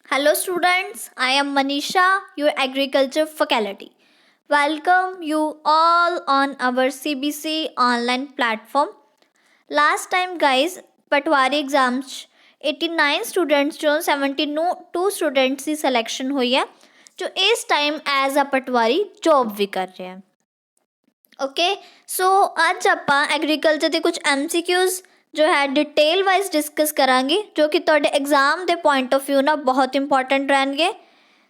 Hello students, I am Manisha, your agriculture faculty. Welcome you all on our CBC online platform. Last time guys, Patwari exams 89 students चੋਂ 72 students ਦੀ selection ਹੋਈ ਹੈ ਜੋ ਇਸ time as a Patwari job ਵੀ ਕਰ ਰਹੇ ਹਨ। ਓਕੇ ਸੋ ਅੱਜ ਆਪਾਂ ਐਗਰੀਕਲਚਰ ਦੇ ਕੁਝ MCQs जो है डिटेल वाइज डिस्कस करांगे जो कि तुहाडे एग्जाम के पॉइंट ऑफ व्यू ना बहुत इंपॉर्टेंट रहेंगे।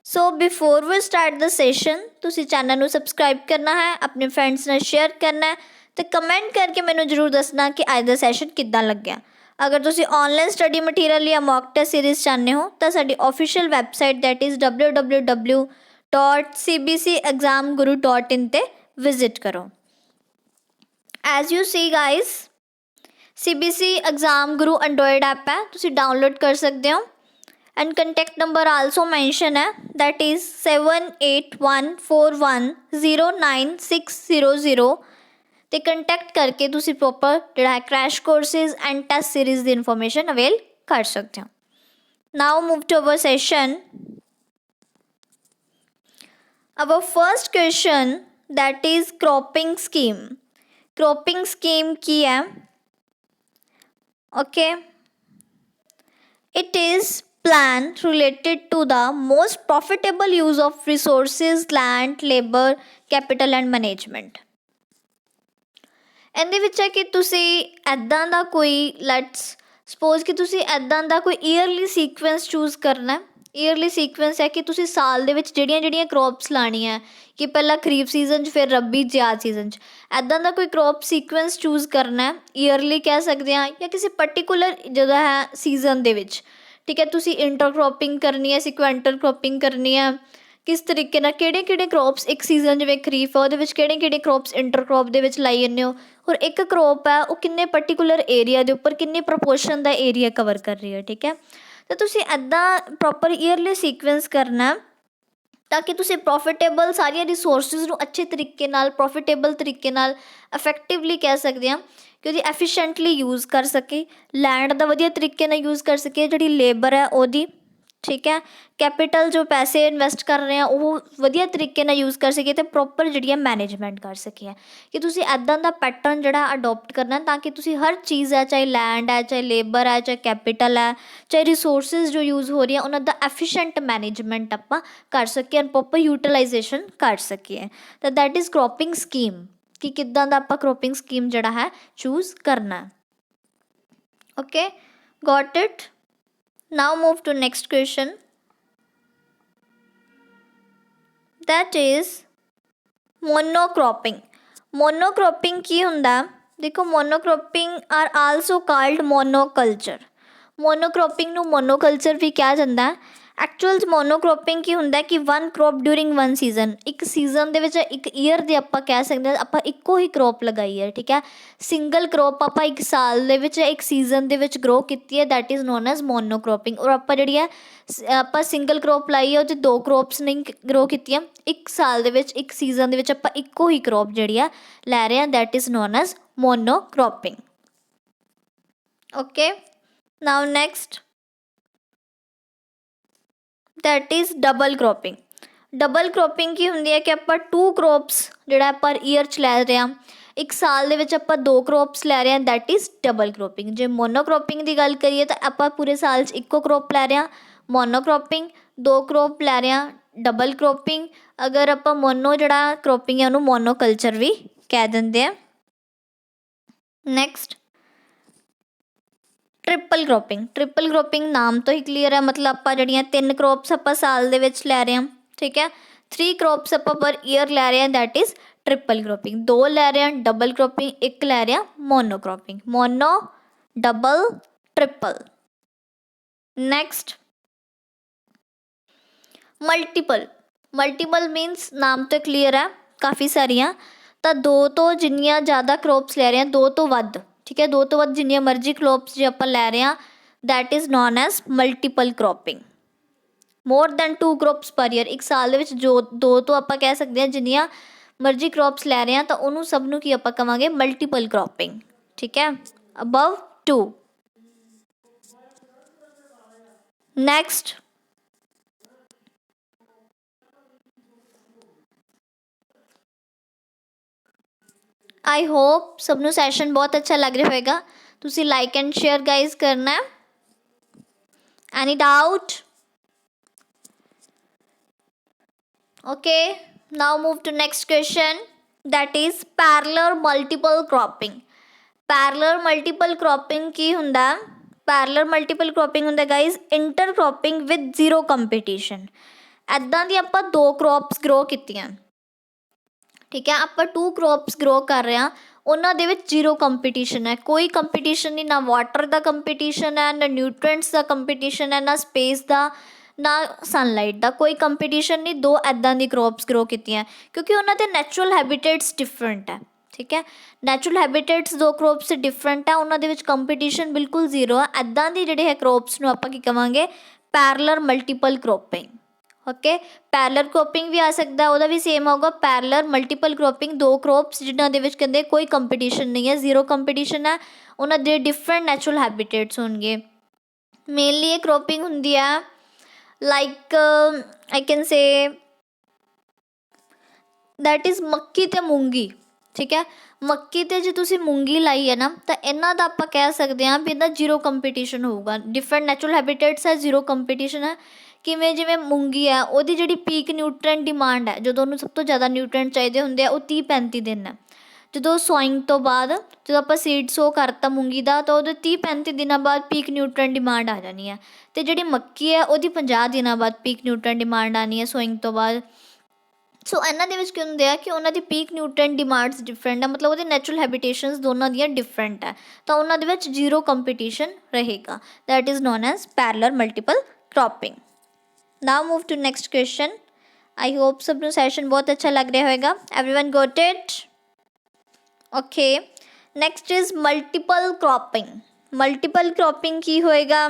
So before we start the session तुसी चैनल को सबसक्राइब करना है, अपने फ्रेंड्स ने शेयर करना है तो कमेंट करके मैंने जरूर दसना कि अज का सैशन किद्दां लग्या। अगर तुसी ऑनलाइन स्टडी मटीरियल या मॉक टेस्ट सीरीज़ चाहते हो तो साडी official website that is www.cbcexamguru.in ते विजिट करो। As you see guys CBC exam Guru Android app है, तुसी डाउनलोड कर सकते हो and contact number also mention है दैट इज़ 7814410960 तो कंटैक्ट करके तुसी प्रॉपर जो है crash courses and test series की इन्फॉर्मेशन अवेल कर सकते हो। Now move to our session. Our first question that is cropping scheme. Cropping scheme की है okay, it is plan related to the most profitable use of resources, land, labor, capital and management। ਇਹਦੇ ਵਿੱਚ ਹੈ ਕਿ ਤੁਸੀਂ ਇੱਦਾਂ ਦਾ ਕੋਈ let's suppose ਕਿ ਤੁਸੀਂ ਇੱਦਾਂ ਦਾ ਕੋਈ ਈਅਰਲੀ ਸੀਕੁਐਂਸ ਚੂਜ਼ ਕਰਨਾ। ਈਅਰਲੀ ਸੀਕੁਐਂਸ ਹੈ ਕਿ ਤੁਸੀਂ ਸਾਲ ਦੇ ਵਿੱਚ ਜਿਹੜੀਆਂ ਕ੍ਰੌਪਸ ਲਾਣੀਆਂ ਕਿ ਪਹਿਲਾਂ ਖਰੀਫ ਸੀਜ਼ਨ 'ਚ ਫਿਰ ਰੱਬੀ ਜਿਆਦ ਸੀਜ਼ਨ 'ਚ ਇੱਦਾਂ ਦਾ ਕੋਈ ਕ੍ਰੌਪ ਸੀਕੁਐਂਸ ਚੂਜ਼ ਕਰਨਾ। ਈਅਰਲੀ ਕਹਿ ਸਕਦੇ ਹਾਂ ਜਾਂ ਕਿਸੇ ਪਰਟੀਕੂਲਰ ਜਿਹੜਾ ਹੈ ਸੀਜ਼ਨ ਦੇ ਵਿੱਚ। ਠੀਕ ਹੈ, ਤੁਸੀਂ ਇੰਟਰ ਕ੍ਰੌਪਿੰਗ ਕਰਨੀ ਹੈ, ਸਿਕੁਐਂਟਲ ਕ੍ਰੌਪਿੰਗ ਕਰਨੀ ਹੈ, ਕਿਸ ਤਰੀਕੇ ਨਾਲ ਕਿਹੜੇ ਕ੍ਰੌਪਸ ਇੱਕ ਸੀਜ਼ਨ ਜਿਵੇਂ ਖਰੀਫ ਆ ਉਹਦੇ ਵਿੱਚ ਕਿਹੜੇ ਕ੍ਰੌਪਸ ਇੰਟਰ ਕ੍ਰੌਪ ਦੇ ਵਿੱਚ ਲਾਈ ਜਾਂਦੇ ਹੋ ਔਰ ਇੱਕ ਕ੍ਰੌਪ ਹੈ ਉਹ ਕਿੰਨੇ ਪਰਟੀਕੂਲਰ ਏਰੀਆ ਦੇ ਉੱਪਰ ਕਿੰਨੇ ਪ੍ਰਪੋਰਸ਼ਨ ਦਾ ਏਰੀਆ ਕਵਰ ਕਰ ਰਹੀ ਹੈ। ਠੀਕ ਹੈ, ਤਾਂ ਤੁਸੀਂ ਇੱਦਾਂ ਪ੍ਰੋਪਰ ਈਅਰਲੀ ਸੀਕੁਐਂਸ ਕਰਨਾ ਤਾਂ ਕਿ ਤੁਸੀਂ ਪ੍ਰੋਫਿਟੇਬਲ ਸਾਰੀਆਂ ਰਿਸੋਰਸਿਸ ਨੂੰ ਅੱਛੇ ਤਰੀਕੇ ਨਾਲ ਪ੍ਰੋਫਿਟੇਬਲ ਤਰੀਕੇ ਨਾਲ ਇਫੈਕਟਿਵਲੀ ਕਹਿ ਸਕਦੇ ਹਾਂ ਕਿ ਉਹਦੀ ਐਫੀਸ਼ੈਂਟਲੀ ਯੂਜ਼ ਕਰ ਸਕੇ, ਲੈਂਡ ਦਾ ਵਧੀਆ ਤਰੀਕੇ ਨਾਲ ਯੂਜ਼ ਕਰ ਸਕੇ, ਜਿਹੜੀ ਲੇਬਰ ਹੈ ਉਹਦੀ। ਠੀਕ ਹੈ, ਕੈਪੀਟਲ ਜੋ ਪੈਸੇ ਇਨਵੈਸਟ ਕਰ ਰਹੇ ਆ ਉਹ ਵਧੀਆ ਤਰੀਕੇ ਨਾਲ ਯੂਜ਼ ਕਰ ਸਕੀਏ ਅਤੇ ਪ੍ਰੋਪਰ ਜਿਹੜੀ ਹੈ ਮੈਨੇਜਮੈਂਟ ਕਰ ਸਕੀਏ। ਕਿ ਤੁਸੀਂ ਇੱਦਾਂ ਦਾ ਪੈਟਰਨ ਜਿਹੜਾ ਅਡੋਪਟ ਕਰਨਾ ਤਾਂ ਕਿ ਤੁਸੀਂ ਹਰ ਚੀਜ਼ ਹੈ, ਚਾਹੇ ਲੈਂਡ ਹੈ, ਚਾਹੇ ਲੇਬਰ ਹੈ, ਚਾਹੇ ਕੈਪੀਟਲ ਹੈ, ਚਾਹੇ ਰਿਸੋਰਸਿਸ ਜੋ ਯੂਜ਼ ਹੋ ਰਹੀਆਂ ਉਹਨਾਂ ਦਾ ਐਫੀਸ਼ੈਂਟ ਮੈਨੇਜਮੈਂਟ ਆਪਾਂ ਕਰ ਸਕੀਏ ਐਂਡ ਪ੍ਰੋਪਰ ਯੂਟੀਲਾਈਜੇਸ਼ਨ ਕਰ ਸਕੀਏ। ਤਾਂ ਦੈਟ ਇਜ਼ ਕ੍ਰੌਪਿੰਗ ਸਕੀਮ ਕਿ ਕਿੱਦਾਂ ਦਾ ਆਪਾਂ ਕ੍ਰੌਪਿੰਗ ਸਕੀਮ ਜਿਹੜਾ ਹੈ ਚੂਜ਼ ਕਰਨਾ। Okay, got it. Now move to next question, that is monocropping। monocropping ਕੀ ਹੁੰਦਾ? ਦੇਖੋ monocropping are also called monoculture। monocropping ਨੂੰ monoculture ਵੀ ਕਿਹਾ ਜਾਂਦਾ। ਐਕਚੁਅਲ 'ਚ ਮੋਨੋਕ੍ਰੋਪਿੰਗ ਕੀ ਹੁੰਦਾ ਕਿ one crop during one season, ਇੱਕ ਸੀਜ਼ਨ ਦੇ ਵਿੱਚ ਇੱਕ ਈਅਰ ਦੇ ਆਪਾਂ ਕਹਿ ਸਕਦੇ ਹਾਂ ਆਪਾਂ ਇੱਕੋ ਹੀ ਕ੍ਰੋਪ ਲਗਾਈ ਹੈ। ਠੀਕ ਹੈ, ਸਿੰਗਲ ਕ੍ਰੋਪ ਆਪਾਂ ਇੱਕ ਸਾਲ ਦੇ ਵਿੱਚ ਇੱਕ ਸੀਜ਼ਨ ਦੇ ਵਿੱਚ ਗਰੋ ਕੀਤੀ ਹੈ ਦੈਟ ਇਜ਼ ਨੋਨ ਐਜ਼ ਮੋਨੋਕ੍ਰੋਪਿੰਗ। ਔਰ ਆਪਾਂ ਜਿਹੜੀ ਹੈ ਆਪਾਂ ਸਿੰਗਲ ਕ੍ਰੋਪ ਲਾਈ ਹੈ ਉਹ 'ਚ ਦੋ ਕ੍ਰੋਪਸ ਨਹੀਂ ਗਰੋ ਕੀਤੀਆਂ, ਇੱਕ ਸਾਲ ਦੇ ਵਿੱਚ ਇੱਕ ਸੀਜ਼ਨ ਦੇ ਵਿੱਚ ਆਪਾਂ ਇੱਕੋ ਹੀ ਕ੍ਰੋਪ ਜਿਹੜੀ ਆ ਲੈ ਰਹੇ ਹਾਂ that is known as monocropping. Okay, now next that is double cropping. Double cropping की होंगी है कि आप टू क्रॉप्स जोड़ा पर ईयर च लै रहे हैं, एक साल दे विच आपां दो क्रॉप्स लै रहे हैं that is double cropping. J monocropping की गल करिए तो आप पूरे साल च इक्को क्रॉप लै रहे हैं मोनोक्रॉपिंग, दो क्रॉप लै रहे हैं डबल क्रॉपिंग। अगर आप मोनो जोड़ा क्रॉपिंग है उन्होंने मोनोकल्चर भी कह देंगे। Next triple cropping. Triple cropping नाम तो ही क्लीयर है, मतलब आप जड़ियाँ तीन क्रॉप्स आप साल दे विच लै रहे हैं। ठीक है, थ्री क्रॉप्स आप पर ईयर लै रहे हैं दैट इज़ ट्रिपल क्रॉपिंग। दो लै रहे हैं डबल क्रॉपिंग, एक लै रहे हैं mono cropping. Mono, double, triple. Next multiple. Multiple मीनस नाम तो क्लीयर है, काफ़ी सारिया तो दो तो जिन्नियां ज़्यादा क्रॉप्स लै रहे हैं दो तो वध। ठीक है, दो तो वध जिन्नियां मर्जी क्रॉप्स जो आप लै रहे हैं that is known as multiple cropping. More than two crops per year, एक साल के जो दो तो आप कह सकते हैं जिन्नियां मर्जी क्रॉप्स लै रहे हैं तो उन्होंने सबनों की आप कहांगे मल्टीपल क्रॉपिंग। ठीक है, above two. Next I hope सबनों सैशन बहुत अच्छा लग रहा होएगा। तुसी लाइक एंड शेयर गाइज करना है। Any doubt? Okay, now move to next question, that is parallel multiple cropping. Parallel multiple cropping की हुंदा? पैरेलल मल्टीपल क्रॉपिंग हुंदा guys inter cropping with zero competition. ਇੱਦਾਂ ਦੀ ਆਪਾਂ 2 ਕ੍ਰੌਪਸ ਗਰੋ ਕੀਤੀਆਂ, ਠੀਕ ਹੈ, ਆਪਾਂ 2 ਕ੍ਰੌਪਸ ਗਰੋ ਕਰ ਰਹੇ ਹਾਂ, ਉਹਨਾਂ ਦੇ ਵਿੱਚ ਜ਼ੀਰੋ ਕੰਪੀਟੀਸ਼ਨ ਹੈ, ਕੋਈ ਕੰਪੀਟੀਸ਼ਨ ਨਹੀਂ, ਨਾ ਵਾਟਰ ਦਾ ਕੰਪੀਟੀਸ਼ਨ ਹੈ, ਨਾ ਨਿਊਟ੍ਰੀਐਂਟਸ ਦਾ ਕੰਪੀਟੀਸ਼ਨ ਹੈ, ਨਾ ਸਪੇਸ ਦਾ, ਨਾ ਸਨਲਾਈਟ ਦਾ, ਕੋਈ ਕੰਪੀਟੀਸ਼ਨ ਨਹੀਂ। 2 ਇੱਦਾਂ ਦੀ ਕ੍ਰੌਪਸ ਗਰੋ ਕੀਤੀਆਂ ਕਿਉਂਕਿ ਉਹਨਾਂ ਦੇ ਨੈਚੁਰਲ ਹੈਬੀਟੇਟਸ ਡਿਫਰੈਂਟ ਹੈ, ਠੀਕ ਹੈ, ਨੈਚੁਰਲ ਹੈਬੀਟੇਟਸ 2 ਕ੍ਰੌਪਸ ਡਿਫਰੈਂਟ ਹੈ, ਉਹਨਾਂ ਦੇ ਵਿੱਚ ਕੰਪੀਟੀਸ਼ਨ ਬਿਲਕੁਲ ਜ਼ੀਰੋ ਹੈ। ਇੱਦਾਂ ਦੀ ਜਿਹੜੇ ਹੈ ਕ੍ਰੌਪਸ ਨੂੰ ਆਪਾਂ ਕੀ ਕਵਾਂਗੇ? Parallel multiple cropping. Okay, parallel cropping ਵੀ ਆ ਸਕਦਾ, ਉਹਦਾ ਵੀ ਸੇਮ ਹੋਊਗਾ। ਪੈਰਲਰ ਮਲਟੀਪਲ ਕ੍ਰੌਪਿੰਗ 2 ਕ੍ਰੌਪਸ ਜਿਨ੍ਹਾਂ ਦੇ ਵਿੱਚ ਕਹਿੰਦੇ ਕੋਈ ਕੰਪੀਟੀਸ਼ਨ ਨਹੀਂ ਹੈ, ਜ਼ੀਰੋ ਕੰਪੀਟੀਸ਼ਨ ਹੈ, ਉਹਨਾਂ ਦੇ ਡਿਫਰੈਂਟ ਨੈਚੁਰਲ ਹੈਬੀਟੇਟਸ ਹੋਣਗੇ। ਮੇਨਲੀ ਇਹ ਕ੍ਰੌਪਿੰਗ ਹੁੰਦੀ ਆ like I can say that is ਮੱਕੀ ਅਤੇ ਮੂੰਗੀ, ਠੀਕ ਹੈ। ਮੱਕੀ 'ਤੇ ਜੇ ਤੁਸੀਂ ਮੂੰਗੀ ਲਾਈ ਹੈ ਨਾ, ਤਾਂ ਇਹਨਾਂ ਦਾ ਆਪਾਂ ਕਹਿ ਸਕਦੇ ਹਾਂ ਵੀ ਇਹਦਾ ਜ਼ੀਰੋ ਕੰਪੀਟੀਸ਼ਨ ਹੋਊਗਾ। ਡਿਫਰੈਂਟ ਨੈਚੁਰਲ ਹੈਬੀਟੇਟਸ ਹੈ, ਜ਼ੀਰੋ ਕੰਪੀਟੀਸ਼ਨ ਹੈ। ਕਿਵੇਂ? ਜਿਵੇਂ ਮੂੰਗੀ ਹੈ, ਉਹਦੀ ਜਿਹੜੀ ਪੀਕ ਨਿਊਟ੍ਰੀਐਂਟ ਡਿਮਾਂਡ ਹੈ, ਜਦੋਂ ਉਹਨੂੰ ਸਭ ਤੋਂ ਜ਼ਿਆਦਾ ਨਿਊਟ੍ਰੀਐਂਟ ਚਾਹੀਦੇ ਹੁੰਦੇ ਆ, ਉਹ 30-35 ਦਿਨ ਹੈ। ਜਦੋਂ ਸੋਇੰਗ ਤੋਂ ਬਾਅਦ, ਜਦੋਂ ਆਪਾਂ ਸੀਡ ਸੋ ਕਰਤਾ ਮੂੰਗੀ ਦਾ, ਤਾਂ ਉਹਦੇ 30-35 ਦਿਨਾਂ ਬਾਅਦ ਪੀਕ ਨਿਊਟ੍ਰੀਐਂਟ ਡਿਮਾਂਡ ਆ ਜਾਣੀ ਹੈ। ਅਤੇ ਜਿਹੜੀ ਮੱਕੀ ਹੈ, ਉਹਦੀ 50 ਦਿਨਾਂ ਬਾਅਦ ਪੀਕ ਨਿਊਟ੍ਰੀਐਂਟ ਡਿਮਾਂਡ ਆਉਣੀ ਹੈ ਸੋਇੰਗ ਤੋਂ ਬਾਅਦ। ਸੋ ਇਹਨਾਂ ਦੇ ਵਿੱਚ ਕੀ ਹੁੰਦੇ ਆ ਕਿ ਉਹਨਾਂ ਦੀ ਪੀਕ ਨਿਊਟ੍ਰੀਐਂਟ ਡਿਮਾਂਡਸ ਡਿਫਰੈਂਟ ਹੈ, ਮਤਲਬ ਉਹਦੇ ਨੈਚੁਰਲ ਹੈਬੀਟੇਸ਼ਨਸ ਦੋਨਾਂ ਦੀਆਂ ਡਿਫਰੈਂਟ ਹੈ, ਤਾਂ ਉਹਨਾਂ ਦੇ ਵਿੱਚ ਜ਼ੀਰੋ ਕੰਪੀਟੀਸ਼ਨ ਰਹੇਗਾ। That is known as parallel multiple cropping. Now move to next question. I hope ਸਭ ਨੂੰ ਸੈਸ਼ਨ ਬਹੁਤ ਅੱਛਾ ਲੱਗ ਰਿਹਾ ਹੋਏਗਾ। Everyone got it? Okay, next is multiple cropping. Multiple cropping ਕੀ ਹੋਏਗਾ?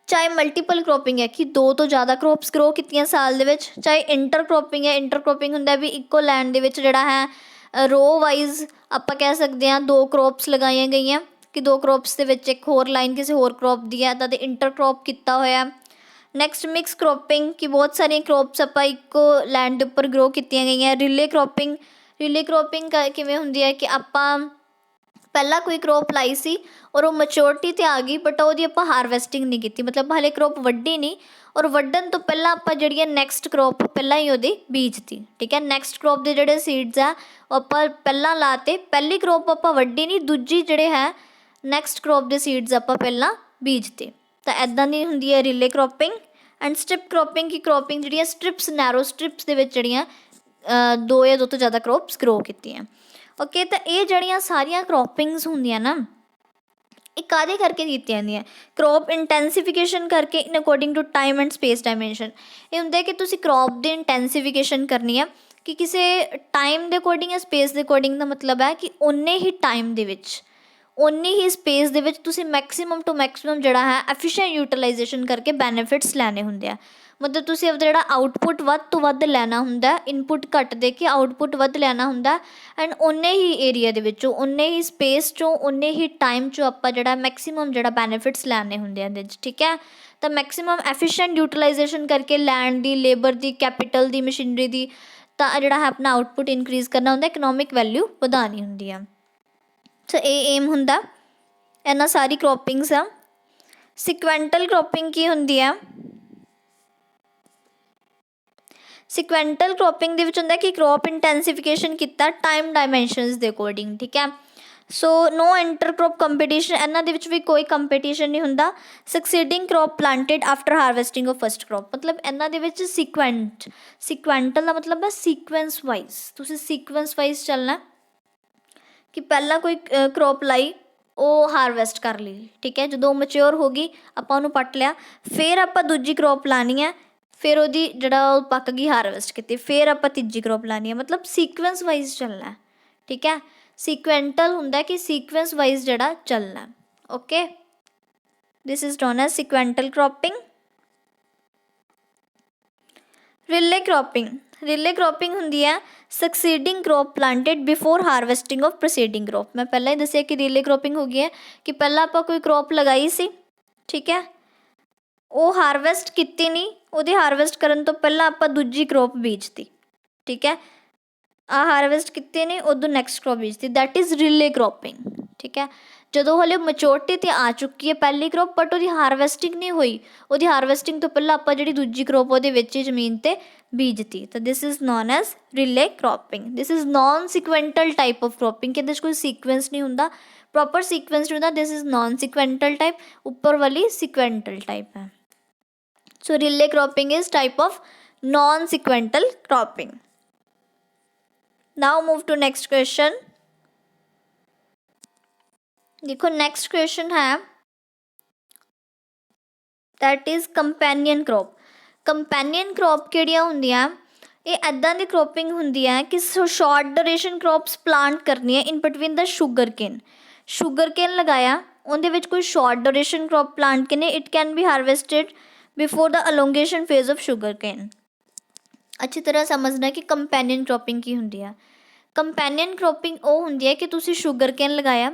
ਚਾਹੇ ਮਲਟੀਪਲ ਕ੍ਰੌਪਿੰਗ ਹੈ ਕਿ 2 ਤੋਂ ਜ਼ਿਆਦਾ ਕ੍ਰੌਪਸ ਗਰੋ ਕੀਤੀਆਂ ਸਾਲ ਦੇ ਵਿੱਚ, ਚਾਹੇ ਇੰਟਰ ਕ੍ਰੌਪਿੰਗ ਹੈ। ਇੰਟਰ ਕ੍ਰੌਪਿੰਗ ਹੁੰਦਾ ਵੀ ਇੱਕੋ ਲੈਂਡ ਦੇ ਵਿੱਚ ਜਿਹੜਾ ਹੈ ਰੋ ਵਾਈਜ਼ ਆਪਾਂ ਕਹਿ ਸਕਦੇ ਹਾਂ 2 ਕ੍ਰੌਪਸ ਲਗਾਈਆਂ ਗਈਆਂ, ਕਿ 2 ਕ੍ਰੌਪਸ ਦੇ ਵਿੱਚ ਇੱਕ ਹੋਰ ਲਾਈਨ ਕਿਸੇ ਹੋਰ ਕ੍ਰੌਪ ਦੀ ਹੈ, ਇੱਦਾਂ ਦੇ ਇੰਟਰ ਕ੍ਰੌਪ ਕੀਤਾ ਹੋਇਆ। ਨੈਕਸਟ ਮਿਕਸ ਕ੍ਰੌਪਿੰਗ, ਕਿ ਬਹੁਤ ਸਾਰੀਆਂ ਕ੍ਰੌਪਸ ਆਪਾਂ ਇੱਕੋ ਲੈਂਡ ਦੇ ਉੱਪਰ ਗਰੋ ਕੀਤੀਆਂ ਗਈਆਂ। ਰਿਲੇ ਕ੍ਰੌਪਿੰਗ, ਰਿਲੇ ਕ੍ਰੌਪਿੰਗ ਕਿਵੇਂ ਹੁੰਦੀ ਹੈ ਕਿ ਆਪਾਂ ਪਹਿਲਾਂ ਕੋਈ ਕ੍ਰੌਪ ਲਾਈ ਸੀ ਔਰ ਉਹ ਮੈਚੋਰਿਟੀ 'ਤੇ ਆ ਗਈ, ਬਟ ਉਹਦੀ ਆਪਾਂ ਹਾਰਵੈਸਟਿੰਗ ਨਹੀਂ ਕੀਤੀ, ਮਤਲਬ ਹਾਲੇ ਕ੍ਰੌਪ ਵੱਢੀ ਨਹੀਂ, ਔਰ ਵੱਢਣ ਤੋਂ ਪਹਿਲਾਂ ਆਪਾਂ ਜਿਹੜੀਆਂ ਨੈਕਸਟ ਕ੍ਰੌਪ ਪਹਿਲਾਂ ਹੀ ਉਹਦੀ ਬੀਜਤੀ, ਠੀਕ ਹੈ। ਨੈਕਸਟ ਕ੍ਰੌਪ ਦੇ ਜਿਹੜੇ ਸੀਡਸ ਆ ਉਹ ਆਪਾਂ ਪਹਿਲਾਂ ਲਾਤੇ, ਪਹਿਲੀ ਕ੍ਰੌਪ ਆਪਾਂ ਵੱਢੀ ਨਹੀਂ, ਦੂਜੀ ਜਿਹੜੇ ਹੈ ਨੈਕਸਟ ਕ੍ਰੌਪ ਦੇ ਸੀਡਸ ਆਪਾਂ ਪਹਿਲਾਂ ਬੀਜਤੇ। ਤਾਂ ਇੱਦਾਂ ਦੀ ਹੁੰਦੀ ਹੈ ਰਿਲੇ ਕ੍ਰੌਪਿੰਗ। ਐਂਡ ਸਟ੍ਰਿਪ ਕ੍ਰੌਪਿੰਗ, ਕੀ ਕ੍ਰੌਪਿੰਗ ਜਿਹੜੀਆਂ ਸਟ੍ਰਿਪਸ, ਨੈਰੋ ਸਟ੍ਰਿਪਸ ਦੇ ਵਿੱਚ ਜਿਹੜੀਆਂ 2 ਜਾਂ 2 ਤੋਂ ਜ਼ਿਆਦਾ ਕ੍ਰੌਪਸ ਗਰੋ ਕੀਤੀਆਂ। ਓਕੇ, ਤਾਂ ਇਹ ਜਿਹੜੀਆਂ ਸਾਰੀਆਂ ਕ੍ਰੌਪਿੰਗਸ ਹੁੰਦੀਆਂ ਨਾ, ਇਹ ਕਾਹਦੇ ਕਰਕੇ ਕੀਤੀਆਂ ਜਾਂਦੀਆਂ? ਕ੍ਰੌਪ ਇੰਟੈਂਸੀਫਿਕੇਸ਼ਨ ਕਰਕੇ, in according to time and space dimension. ਇਹ ਹੁੰਦਾ ਕਿ ਤੁਸੀਂ ਕ੍ਰੌਪ ਦੀ ਇੰਟੈਂਸੀਫਿਕੇਸ਼ਨ ਕਰਨੀ ਆ, ਕਿ ਕਿਸੇ ਟਾਈਮ ਦੇ ਅਕੋਰਡਿੰਗ ਜਾਂ ਸਪੇਸ ਦੇ ਅਕੋਰਡਿੰਗ ਦਾ ਮਤਲਬ ਹੈ ਕਿ ਓਨੇ ਹੀ ਟਾਈਮ ਦੇ ਵਿੱਚ, ਓਨੀ ਹੀ ਸਪੇਸ ਦੇ ਵਿੱਚ ਤੁਸੀਂ ਮੈਕਸੀਮਮ ਟੂ ਮੈਕਸੀਮਮ ਜਿਹੜਾ ਹੈ ਐਫੀਸ਼ੀਐਂਟ ਯੂਟੀਲਾਈਜੇਸ਼ਨ ਕਰਕੇ ਬੈਨੀਫਿਟਸ ਲੈਣੇ ਹੁੰਦੇ ਆ। ਮਤਲਬ ਤੁਸੀਂ ਆਪਦਾ ਜਿਹੜਾ ਆਊਟਪੁੱਟ ਵੱਧ ਤੋਂ ਵੱਧ ਲੈਣਾ ਹੁੰਦਾ, ਇਨਪੁੱਟ ਘੱਟ ਦੇ ਕੇ ਆਊਟਪੁੱਟ ਵੱਧ ਲੈਣਾ ਹੁੰਦਾ। ਐਂਡ ਓਨੇ ਹੀ ਏਰੀਆ ਦੇ ਵਿੱਚੋਂ, ਓਨੇ ਹੀ ਸਪੇਸ 'ਚੋਂ, ਓਨੇ ਹੀ ਟਾਈਮ 'ਚੋਂ ਆਪਾਂ ਜਿਹੜਾ ਮੈਕਸੀਮਮ ਜਿਹੜਾ ਬੈਨੀਫਿਟਸ ਲੈਣੇ ਹੁੰਦੇ ਆ ਇਹਦੇ 'ਚ, ਠੀਕ ਹੈ। ਤਾਂ ਮੈਕਸੀਮਮ ਐਫੀਸ਼ੀਐਂਟ ਯੂਟੀਲਾਈਜੇਸ਼ਨ ਕਰਕੇ ਲੈਂਡ ਦੀ, ਲੇਬਰ ਦੀ, ਕੈਪੀਟਲ ਦੀ, ਮਸ਼ੀਨਰੀ ਦੀ, ਤਾਂ ਜਿਹੜਾ ਹੈ ਆਪਣਾ ਆਊਟਪੁੱਟ ਇਨਕਰੀਜ਼ ਕਰਨਾ ਹੁੰਦਾ, ਇਕਨੋਮਿਕ ਵੈਲਿਊ ਵਧਾਉਣੀ ਹੁੰਦੀ ਆ। ਸੋ ਇਹ ਏਮ ਹੁੰਦਾ ਇਹਨਾਂ ਸਾਰੀ ਕ੍ਰੌਪਿੰਗਸ ਆ। ਸਿਕੁਐਂਟਲ ਕ੍ਰੌਪਿੰਗ ਕੀ ਹੁੰਦੀ ਆ? ਸਿਕੁਐਂਟਲ ਕ੍ਰੌਪਿੰਗ ਦੇ ਵਿੱਚ ਹੁੰਦਾ ਕਿ ਕ੍ਰੌਪ ਇੰਟੈਂਸੀਫਿਕੇਸ਼ਨ ਕੀਤਾ ਟਾਈਮ ਡਾਇਮੈਂਸ਼ਨਸ ਦੇ ਅਕੋਰਡਿੰਗ, ਠੀਕ ਹੈ। So no inter crop competition, ਇਹਨਾਂ ਦੇ ਵਿੱਚ ਵੀ ਕੋਈ ਕੰਪੀਟੀਸ਼ਨ ਨਹੀਂ ਹੁੰਦਾ। Succeeding crop planted after harvesting of first crop, ਮਤਲਬ ਇਹਨਾਂ ਦੇ ਵਿੱਚ ਸਿਕੁਐਂਟਲ ਦਾ ਮਤਲਬ ਹੈ ਸੀਕੁਐਂਸ ਵਾਈਜ਼, ਤੁਸੀਂ ਸੀਕੁਐਂਸ ਵਾਈਜ਼ ਚੱਲਣਾ, ਕਿ ਪਹਿਲਾਂ ਕੋਈ ਕ੍ਰੌਪ ਲਾਈ, ਉਹ ਹਾਰਵੈਸਟ ਕਰ ਲਈ, ਠੀਕ ਹੈ। ਜਦੋਂ ਮੈਚਿਓਰ ਹੋ ਗਈ ਆਪਾਂ ਉਹਨੂੰ ਪੱਟ ਲਿਆ, ਫਿਰ ਆਪਾਂ ਦੂਜੀ ਕ੍ਰੌਪ ਲਾਉਣੀ ਹੈ, ਫਿਰ ਉਹਦੀ ਜਿਹੜਾ ਉਹ ਪੱਕ ਗਈ, ਹਾਰਵੈਸਟ ਕੀਤੀ, ਫਿਰ ਆਪਾਂ ਤੀਜੀ ਕ੍ਰੌਪ ਲਾਉਣੀ ਹੈ, ਮਤਲਬ ਸੀਕੁਐਂਸ ਵਾਈਜ਼ ਚੱਲਣਾ, ਠੀਕ ਹੈ। ਸੀਕੁਐਂਟਲ ਹੁੰਦਾ ਕਿ ਸੀਕੁਐਂਸ ਵਾਈਜ਼ ਜਿਹੜਾ ਚੱਲਣਾ। Okay, this is known as sequential cropping. Relay cropping, relay cropping ਹੁੰਦੀ ਹੈ succeeding crop planted before harvesting of proceeding crop. ਮੈਂ ਪਹਿਲਾਂ ਹੀ ਦੱਸਿਆ ਕਿ ਰਿਲੇ ਕ੍ਰੌਪਿੰਗ ਹੋ ਗਈ ਹੈ ਕਿ ਪਹਿਲਾਂ ਆਪਾਂ ਕੋਈ ਕ੍ਰੌਪ ਲਗਾਈ ਸੀ, ਠੀਕ ਹੈ, ਉਹ ਹਾਰਵੈਸਟ ਕੀਤੀ ਨਹੀਂ, ਉਹਦੇ ਹਾਰਵੈਸਟ ਕਰਨ ਤੋਂ ਪਹਿਲਾਂ ਆਪਾਂ ਦੂਜੀ ਕ੍ਰੌਪ ਬੀਜਤੀ, ਠੀਕ ਹੈ। ਆ ਹਾਰਵੈਸਟ ਕੀਤੇ ਨੇ, ਉਦੋਂ ਨੈਕਸਟ ਕ੍ਰੌਪ ਬੀਜਤੀ, ਦੈਟ ਇਜ਼ ਰਿਲੇ ਕ੍ਰੌਪਿੰਗ। ਠੀਕ ਹੈ, ਜਦੋਂ ਹਲੇ ਮੈਚੋਰਟੀ 'ਤੇ ਆ ਚੁੱਕੀ ਹੈ ਪਹਿਲੀ ਕ੍ਰੌਪ, ਬਟ ਉਹਦੀ ਹਾਰਵੈਸਟਿੰਗ ਨਹੀਂ ਹੋਈ, ਉਹਦੀ ਹਾਰਵੈਸਟਿੰਗ ਤੋਂ ਪਹਿਲਾਂ ਆਪਾਂ ਜਿਹੜੀ ਦੂਜੀ ਕ੍ਰੌਪ ਉਹਦੇ ਵਿੱਚ ਹੀ ਜ਼ਮੀਨ 'ਤੇ ਬੀਜਤੀ, ਤਾਂ this is known as relay cropping. This is known sequential type of cropping, ਕਿ ਇਹਦੇ 'ਚ ਕੋਈ ਸੀਕੁਐਂਸ ਨਹੀਂ ਹੁੰਦਾ, ਪ੍ਰੋਪਰ ਸੀਕੁਐਂਸ ਨਹੀਂ ਹੁੰਦਾ, this is known sequential type, ਉੱਪਰ ਵਾਲੀ ਸਿਕੁਐਂਟਲ ਟਾਈਪ ਹੈ। So relay cropping is type of non sequential cropping. Now move to next question. देखो नेक्स्ट क्वेश्चन है that is companion crop. Companion crop ਕਿਹੜੀਆਂ ਹੁੰਦੀਆਂ, ਇਹ ਇੱਦਾਂ ਦੀ ਕ੍ਰੋਪਿੰਗ ਹੁੰਦੀ ਹੈ ਕਿ ਸ਼ਾਰਟ ਡਿਊਰੇਸ਼ਨ ਕ੍ਰੌਪਸ ਪਲਾਂਟ ਕਰਨੀ ਹੈ ਇਨ ਬਿਟਵੀਨ ਦਾ ਸ਼ੂਗਰ ਕੇਨ ਲਗਾਇਆ, ਉਹਦੇ ਵਿੱਚ ਕੋਈ ਸ਼ਾਰਟ ਡਿਊਰੇਸ਼ਨ ਕ੍ਰੌਪ ਪਲਾਂਟ ਕਰਨੀ, it can be harvested before the elongation phase of sugarcane. ਅੱਛੀ ਤਰ੍ਹਾਂ ਸਮਝਣਾ ਕਿ ਕੰਪੈਨੀਅਨ ਕ੍ਰੌਪਿੰਗ ਕੀ ਹੁੰਦੀ ਆ। ਕੰਪੈਨੀਅਨ ਕ੍ਰੌਪਿੰਗ ਉਹ ਹੁੰਦੀ ਹੈ ਕਿ ਤੁਸੀਂ ਸ਼ੂਗਰ ਕੇਨ ਲਗਾਇਆ,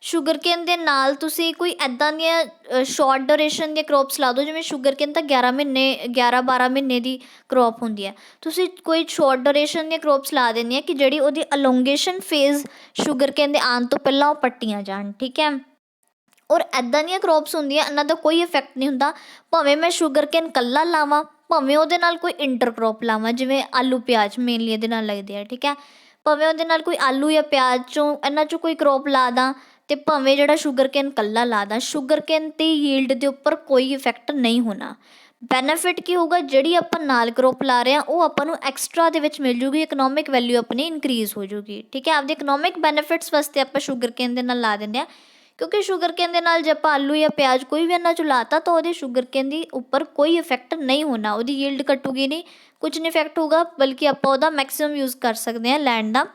ਸ਼ੂਗਰ ਕੇਨ ਦੇ ਨਾਲ ਤੁਸੀਂ ਕੋਈ ਇੱਦਾਂ ਦੀਆਂ ਸ਼ਾਰਟ ਡਿਊਰੇਸ਼ਨ ਦੀਆਂ ਕ੍ਰੌਪਸ ਲਾ ਦਿਓ, ਜਿਵੇਂ ਸ਼ੂਗਰ ਕੇਨ ਤਾਂ 11-12 ਮਹੀਨੇ ਦੀ ਕ੍ਰੌਪ ਹੁੰਦੀ ਹੈ, ਤੁਸੀਂ ਕੋਈ ਸ਼ਾਰਟ ਡਿਊਰੇਸ਼ਨ ਦੀਆਂ ਕ੍ਰੌਪਸ ਲਾ ਦਿੰਦੀਆਂ ਕਿ ਜਿਹੜੀ ਉਹਦੀ ਅਲੋਂਗੇਸ਼ਨ ਫੇਜ਼ ਸ਼ੂਗਰ ਕੇਨ ਦੇ ਆਉਣ ਤੋਂ ਪਹਿਲਾਂ ਉਹ ਪੱਟੀਆਂ ਜਾਣ। ਠੀਕ ਹੈ, ਔਰ ਇੱਦਾਂ ਦੀਆਂ ਕ੍ਰੌਪਸ ਹੁੰਦੀਆਂ ਇਹਨਾਂ ਦਾ ਕੋਈ ਇਫੈਕਟ ਨਹੀਂ ਹੁੰਦਾ, ਭਾਵੇਂ ਮੈਂ ਸ਼ੂਗਰ ਕੇਨ ਇਕੱਲਾ ਲਾਵਾਂ, ਭਾਵੇਂ ਉਹਦੇ ਨਾਲ ਕੋਈ ਇੰਟਰ ਕ੍ਰੌਪ ਲਾਵਾਂ, ਜਿਵੇਂ ਆਲੂ ਪਿਆਜ਼ ਮੇਨਲੀ ਇਹਦੇ ਨਾਲ ਲੱਗਦੇ ਆ। ਠੀਕ ਹੈ, ਭਾਵੇਂ ਉਹਦੇ ਨਾਲ ਕੋਈ ਆਲੂ ਜਾਂ ਪਿਆਜ਼ ਚੋਂ ਇਹਨਾਂ 'ਚੋਂ ਕੋਈ ਕ੍ਰੌਪ ਲਾ ਦਾਂ, ਅਤੇ ਭਾਵੇਂ ਜਿਹੜਾ ਸ਼ੂਗਰ ਕੇਨ ਇਕੱਲਾ ਲਾ ਦਾਂ, ਸ਼ੂਗਰ ਕੇਨ 'ਤੇ ਯੀਲਡ ਦੇ ਉੱਪਰ ਕੋਈ ਇਫੈਕਟ ਨਹੀਂ ਹੋਣਾ। ਬੈਨੀਫਿਟ ਕੀ ਹੋਊਗਾ, ਜਿਹੜੀ ਆਪਾਂ ਨਾਲ ਕ੍ਰੌਪ ਲਾ ਰਹੇ ਹਾਂ ਉਹ ਆਪਾਂ ਨੂੰ ਐਕਸਟਰਾ ਦੇ ਵਿੱਚ ਮਿਲ ਜੂਗੀ, ਇਕਨੋਮਿਕ ਵੈਲਿਊ ਆਪਣੀ ਇਨਕਰੀਜ਼ ਹੋ ਜੂਗੀ। ਠੀਕ ਹੈ, ਆਪਦੇ ਇਕਨੋਮਿਕ ਬੈਨੀਫਿਟਸ ਵਾਸਤੇ ਆਪਾਂ ਸ਼ੂਗਰ ਕੇਨ ਦੇ ਨਾਲ ਲਾ ਦਿੰਦੇ ਹਾਂ, ਕਿਉਂਕਿ ਸ਼ੂਗਰ ਕੇਨ ਦੇ ਨਾਲ ਜੇ ਆਪਾਂ ਆਲੂ ਜਾਂ ਪਿਆਜ਼ ਕੋਈ ਵੀ ਇਹਨਾਂ 'ਚੋਂ ਲਾਤਾ ਤਾਂ ਉਹਦੇ ਸ਼ੂਗਰ ਕੇਨ ਦੀ ਉੱਪਰ ਕੋਈ ਇਫੈਕਟ ਨਹੀਂ ਹੋਣਾ, ਉਹਦੀ ਯੀਲਡ ਘਟੂਗੀ ਨਹੀਂ, ਕੁਝ ਨਹੀਂ ਇਫੈਕਟ ਹੋਊਗਾ, ਬਲਕਿ ਆਪਾਂ ਉਹਦਾ ਮੈਕਸੀਮਮ ਯੂਜ਼ ਕਰ ਸਕਦੇ ਹਾਂ ਲੈਂਡ ਦਾ।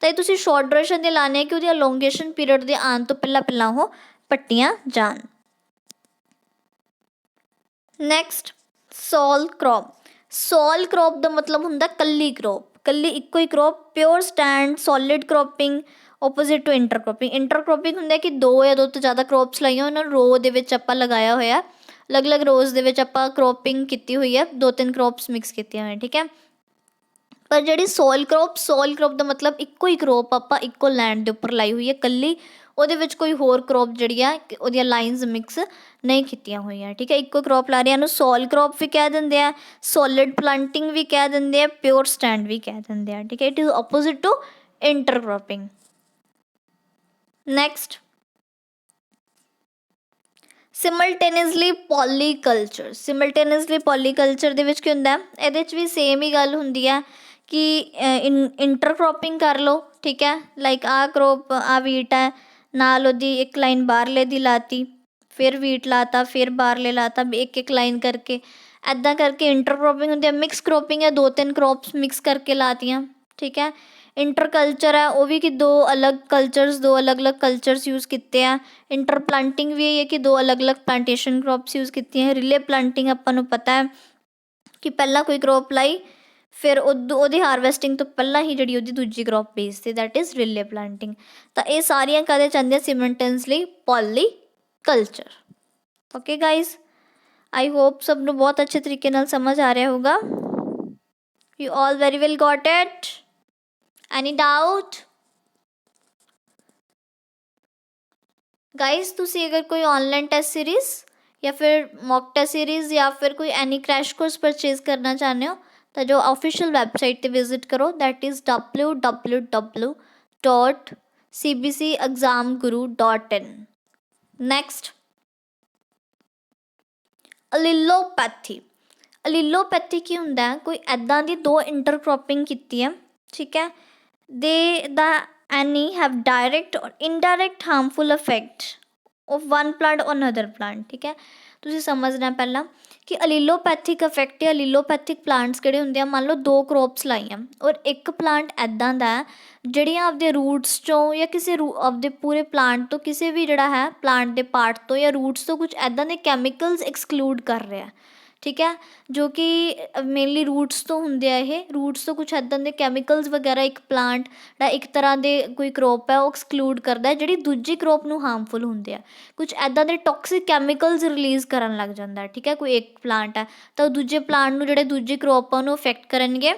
ਤਾਂ ਇਹ ਤੁਸੀਂ ਸ਼ਾਰਟ ਡਿਊਰੇਸ਼ਨ ਦੇ ਲਾਣੇ ਕਿ ਉਹਦੀ ਅਲੋਂਗੇਸ਼ਨ ਪੀਰੀਅਡ ਦੇ ਆਉਣ ਤੋਂ ਪਹਿਲਾਂ ਉਹ ਪੱਟੀਆਂ ਜਾਣ। Next sole crop. Sole crop ਦਾ ਮਤਲਬ ਹੁੰਦਾ ਕੱਲੀ ਕ੍ਰੌਪ, ਕੱਲੀ ਇੱਕੋ ਹੀ crop, pure stand solid cropping opposite to intercropping. Intercropping ਹੁੰਦਾ ਕਿ ਦੋ ਜਾਂ ਦੋ ਤੋਂ ਜ਼ਿਆਦਾ ਕ੍ਰੌਪਸ ਲਾਈਆਂ, ਉਹਨਾਂ ਨੂੰ ਰੋ ਦੇ ਵਿੱਚ ਆਪਾਂ ਲਗਾਇਆ ਹੋਇਆ, ਅਲੱਗ-ਅਲੱਗ ਰੋਜ਼ ਦੇ ਵਿੱਚ ਆਪਾਂ ਕ੍ਰੌਪਿੰਗ ਕੀਤੀ ਹੋਈ ਹੈ, 2-3 ਕ੍ਰੌਪਸ ਮਿਕਸ ਕੀਤੀਆਂ ਹੋਈਆਂ। ਠੀਕ ਹੈ, ਪਰ ਜਿਹੜੀ ਸੋਲ ਕ੍ਰੌਪ ਦਾ ਮਤਲਬ ਇੱਕੋ ਹੀ ਕ੍ਰੌਪ ਆਪਾਂ ਇੱਕੋ ਲੈਂਡ ਦੇ ਉੱਪਰ ਲਾਈ ਹੋਈ ਹੈ ਕੱਲੀ, ਉਹਦੇ ਵਿੱਚ ਕੋਈ ਹੋਰ ਕ੍ਰੌਪ ਜਿਹੜੀ ਆ ਉਹਦੀਆਂ ਲਾਈਨਸ ਮਿਕਸ ਨਹੀਂ ਕੀਤੀਆਂ ਹੋਈਆਂ। ਠੀਕ ਹੈ, ਇੱਕੋ ਕ੍ਰੌਪ ਲਾ ਰਹੀਆਂ ਨੂੰ ਸੋਲ ਕ੍ਰੌਪ ਵੀ ਕਹਿ ਦਿੰਦੇ ਆ, ਸੋਲਿਡ ਪਲਾਂਟਿੰਗ ਵੀ ਕਹਿ ਦਿੰਦੇ ਆ, ਪਿਓਰ ਸਟੈਂਡ ਵੀ ਕਹਿ ਦਿੰਦੇ ਆ। ਠੀਕ ਹੈ, it is opposite to intercropping. Next simultaneously polyculture. Simultaneously polyculture ਦੇ ਵਿੱਚ ਕੀ ਹੁੰਦਾ, ਇਹਦੇ 'ਚ ਵੀ ਸੇਮ ਹੀ ਗੱਲ ਹੁੰਦੀ ਹੈ ਕਿ ਇੰਟਰ ਕ੍ਰੌਪਿੰਗ ਕਰ ਲਓ। ਠੀਕ ਹੈ, ਲਾਈਕ ਆਹ ਕ੍ਰੌਪ ਆਹ ਵੀਟ ਹੈ, ਨਾਲ ਉਹਦੀ ਇੱਕ ਲਾਈਨ ਬਾਹਰਲੇ ਦੀ ਲਾਤੀ, ਫਿਰ ਵੀਟ ਲਾਤਾ, ਫਿਰ ਬਾਹਰਲੇ ਲਾਤਾ, ਇੱਕ ਲਾਈਨ ਕਰਕੇ, ਇੱਦਾਂ ਕਰਕੇ ਇੰਟਰ ਕ੍ਰੌਪਿੰਗ ਹੁੰਦੀ ਹੈ। ਮਿਕਸ ਕ੍ਰੌਪਿੰਗ ਹੈ, 2-3 ਕ੍ਰੌਪਸ ਮਿਕਸ ਕਰਕੇ ਲਾਤੀਆਂ। ਠੀਕ ਹੈ, ਇੰਟਰ ਕਲਚਰ ਹੈ ਉਹ ਵੀ ਕਿ ਦੋ ਅਲੱਗ ਕਲਚਰਸ ਯੂਜ਼ ਕੀਤੇ ਆ। ਇੰਟਰ ਪਲਾਂਟਿੰਗ ਵੀ ਇਹ ਹੈ ਕਿ ਦੋ ਅਲੱਗ-ਅਲੱਗ ਪਲਾਂਟੇਸ਼ਨ ਕ੍ਰੌਪਸ ਯੂਜ਼ ਕੀਤੀਆਂ। ਰਿਲੇ ਪਲਾਂਟਿੰਗ ਆਪਾਂ ਨੂੰ ਪਤਾ ਹੈ ਕਿ ਪਹਿਲਾਂ ਕੋਈ ਕ੍ਰੌਪ ਲਾਈ, ਫਿਰ ਉਹਦੀ ਹਾਰਵੈਸਟਿੰਗ ਤੋਂ ਪਹਿਲਾਂ ਹੀ ਜਿਹੜੀ ਉਹਦੀ ਦੂਜੀ ਕ੍ਰੌਪ ਬੀਜਤੀ, ਦੈਟ ਇਜ਼ ਰਿਲੇ ਪਲਾਂਟਿੰਗ। ਤਾਂ ਇਹ ਸਾਰੀਆਂ ਕਾਹਦੇ 'ਚ ਆਉਂਦੀਆਂ, simultaneously polyculture. Okay guys, I hope ਸਭ ਨੂੰ ਬਹੁਤ ਅੱਛੇ ਤਰੀਕੇ ਨਾਲ ਸਮਝ ਆ ਰਿਹਾ ਹੋਊਗਾ। You all very well got it. Any doubt guys? ਤੁਸੀਂ ਅਗਰ ਕੋਈ ऑनलाइन टेस्ट सीरीज़ या फिर मॉक टेस्ट सीरीज़ या फिर कोई एनी क्रैश कोर्स परचेज करना चाहते हो तो जो ऑफिशियल वैबसाइट पे विजिट करो, दैट इज़ www.cbcexamguru.in। नैक्सट ਅਲੀਲੋਪੈਥੀ। ਅਲੀਲੋਪੈਥੀ ਕੀ ਹੁੰਦਾ, ਕੋਈ ਇੱਦਾਂ ਦੀ ਦੋ ਇੰਟਰਕ੍ਰੋਪਿੰਗ ਕੀਤੀ ਹੈ। ਠੀਕ ਹੈ, ਦੇ ਦਾ any have direct or indirect harmful effect of one plant on another plant। ਠੀਕ ਹੈ, ਤੁਸੀਂ ਸਮਝਣਾ ਪਹਿਲਾਂ ਕਿ ਅਲੀਲੋਪੈਥਿਕ ਇਫੈਕਟ ਜਾਂ ਅਲੀਲੋਪੈਥਿਕ ਪਲਾਂਟਸ ਕਿਹੜੇ ਹੁੰਦੇ ਆ। ਮੰਨ ਲਓ ਦੋ ਕ੍ਰੌਪਸ ਲਾਈਆਂ ਔਰ ਇੱਕ ਪਲਾਂਟ ਇੱਦਾਂ ਦਾ ਜਿਹੜੀਆਂ ਆਪਦੇ ਰੂਟਸ 'ਚੋਂ ਜਾਂ ਕਿਸੇ ਆਪਦੇ ਪੂਰੇ ਪਲਾਂਟ ਤੋਂ ਕਿਸੇ ਵੀ ਜਿਹੜਾ ਹੈ ਪਲਾਂਟ ਦੇ ਪਾਰਟ ਤੋਂ ਜਾਂ ਰੂਟਸ ਤੋਂ ਕੁਝ ਇੱਦਾਂ ਦੇ ਕੈਮੀਕਲਸ ਐਕਸਕਲੂਡ ਕਰ ਰਿਹਾ। ਠੀਕ ਹੈ, ਜੋ ਕਿ ਮੇਨਲੀ ਰੂਟਸ ਤੋਂ ਹੁੰਦੇ ਆ। ਇਹ ਰੂਟਸ ਤੋਂ ਕੁਛ ਇੱਦਾਂ ਦੇ ਕੈਮੀਕਲਸ ਵਗੈਰਾ ਇੱਕ ਪਲਾਂਟ ਦਾ ਇੱਕ ਤਰ੍ਹਾਂ ਦੇ ਕੋਈ ਕ੍ਰੌਪ ਹੈ ਉਹ ਐਕਸਕਲੂਡ ਕਰਦਾ, ਜਿਹੜੀ ਦੂਜੀ ਕ੍ਰੌਪ ਨੂੰ ਹਾਰਮਫੁਲ ਹੁੰਦੇ ਆ। ਕੁਛ ਇੱਦਾਂ ਦੇ ਟੌਕਸਿਕ ਕੈਮੀਕਲਸ ਰਿਲੀਜ਼ ਕਰਨ ਲੱਗ ਜਾਂਦਾ। ਠੀਕ ਹੈ, ਕੋਈ ਇੱਕ ਪਲਾਂਟ ਹੈ ਤਾਂ ਉਹ ਦੂਜੇ ਪਲਾਂਟ ਨੂੰ ਜਿਹੜੇ ਦੂਜੀ ਕ੍ਰੌਪ ਆ ਉਹਨੂੰ ਅਫੈਕਟ ਕਰਨਗੇ,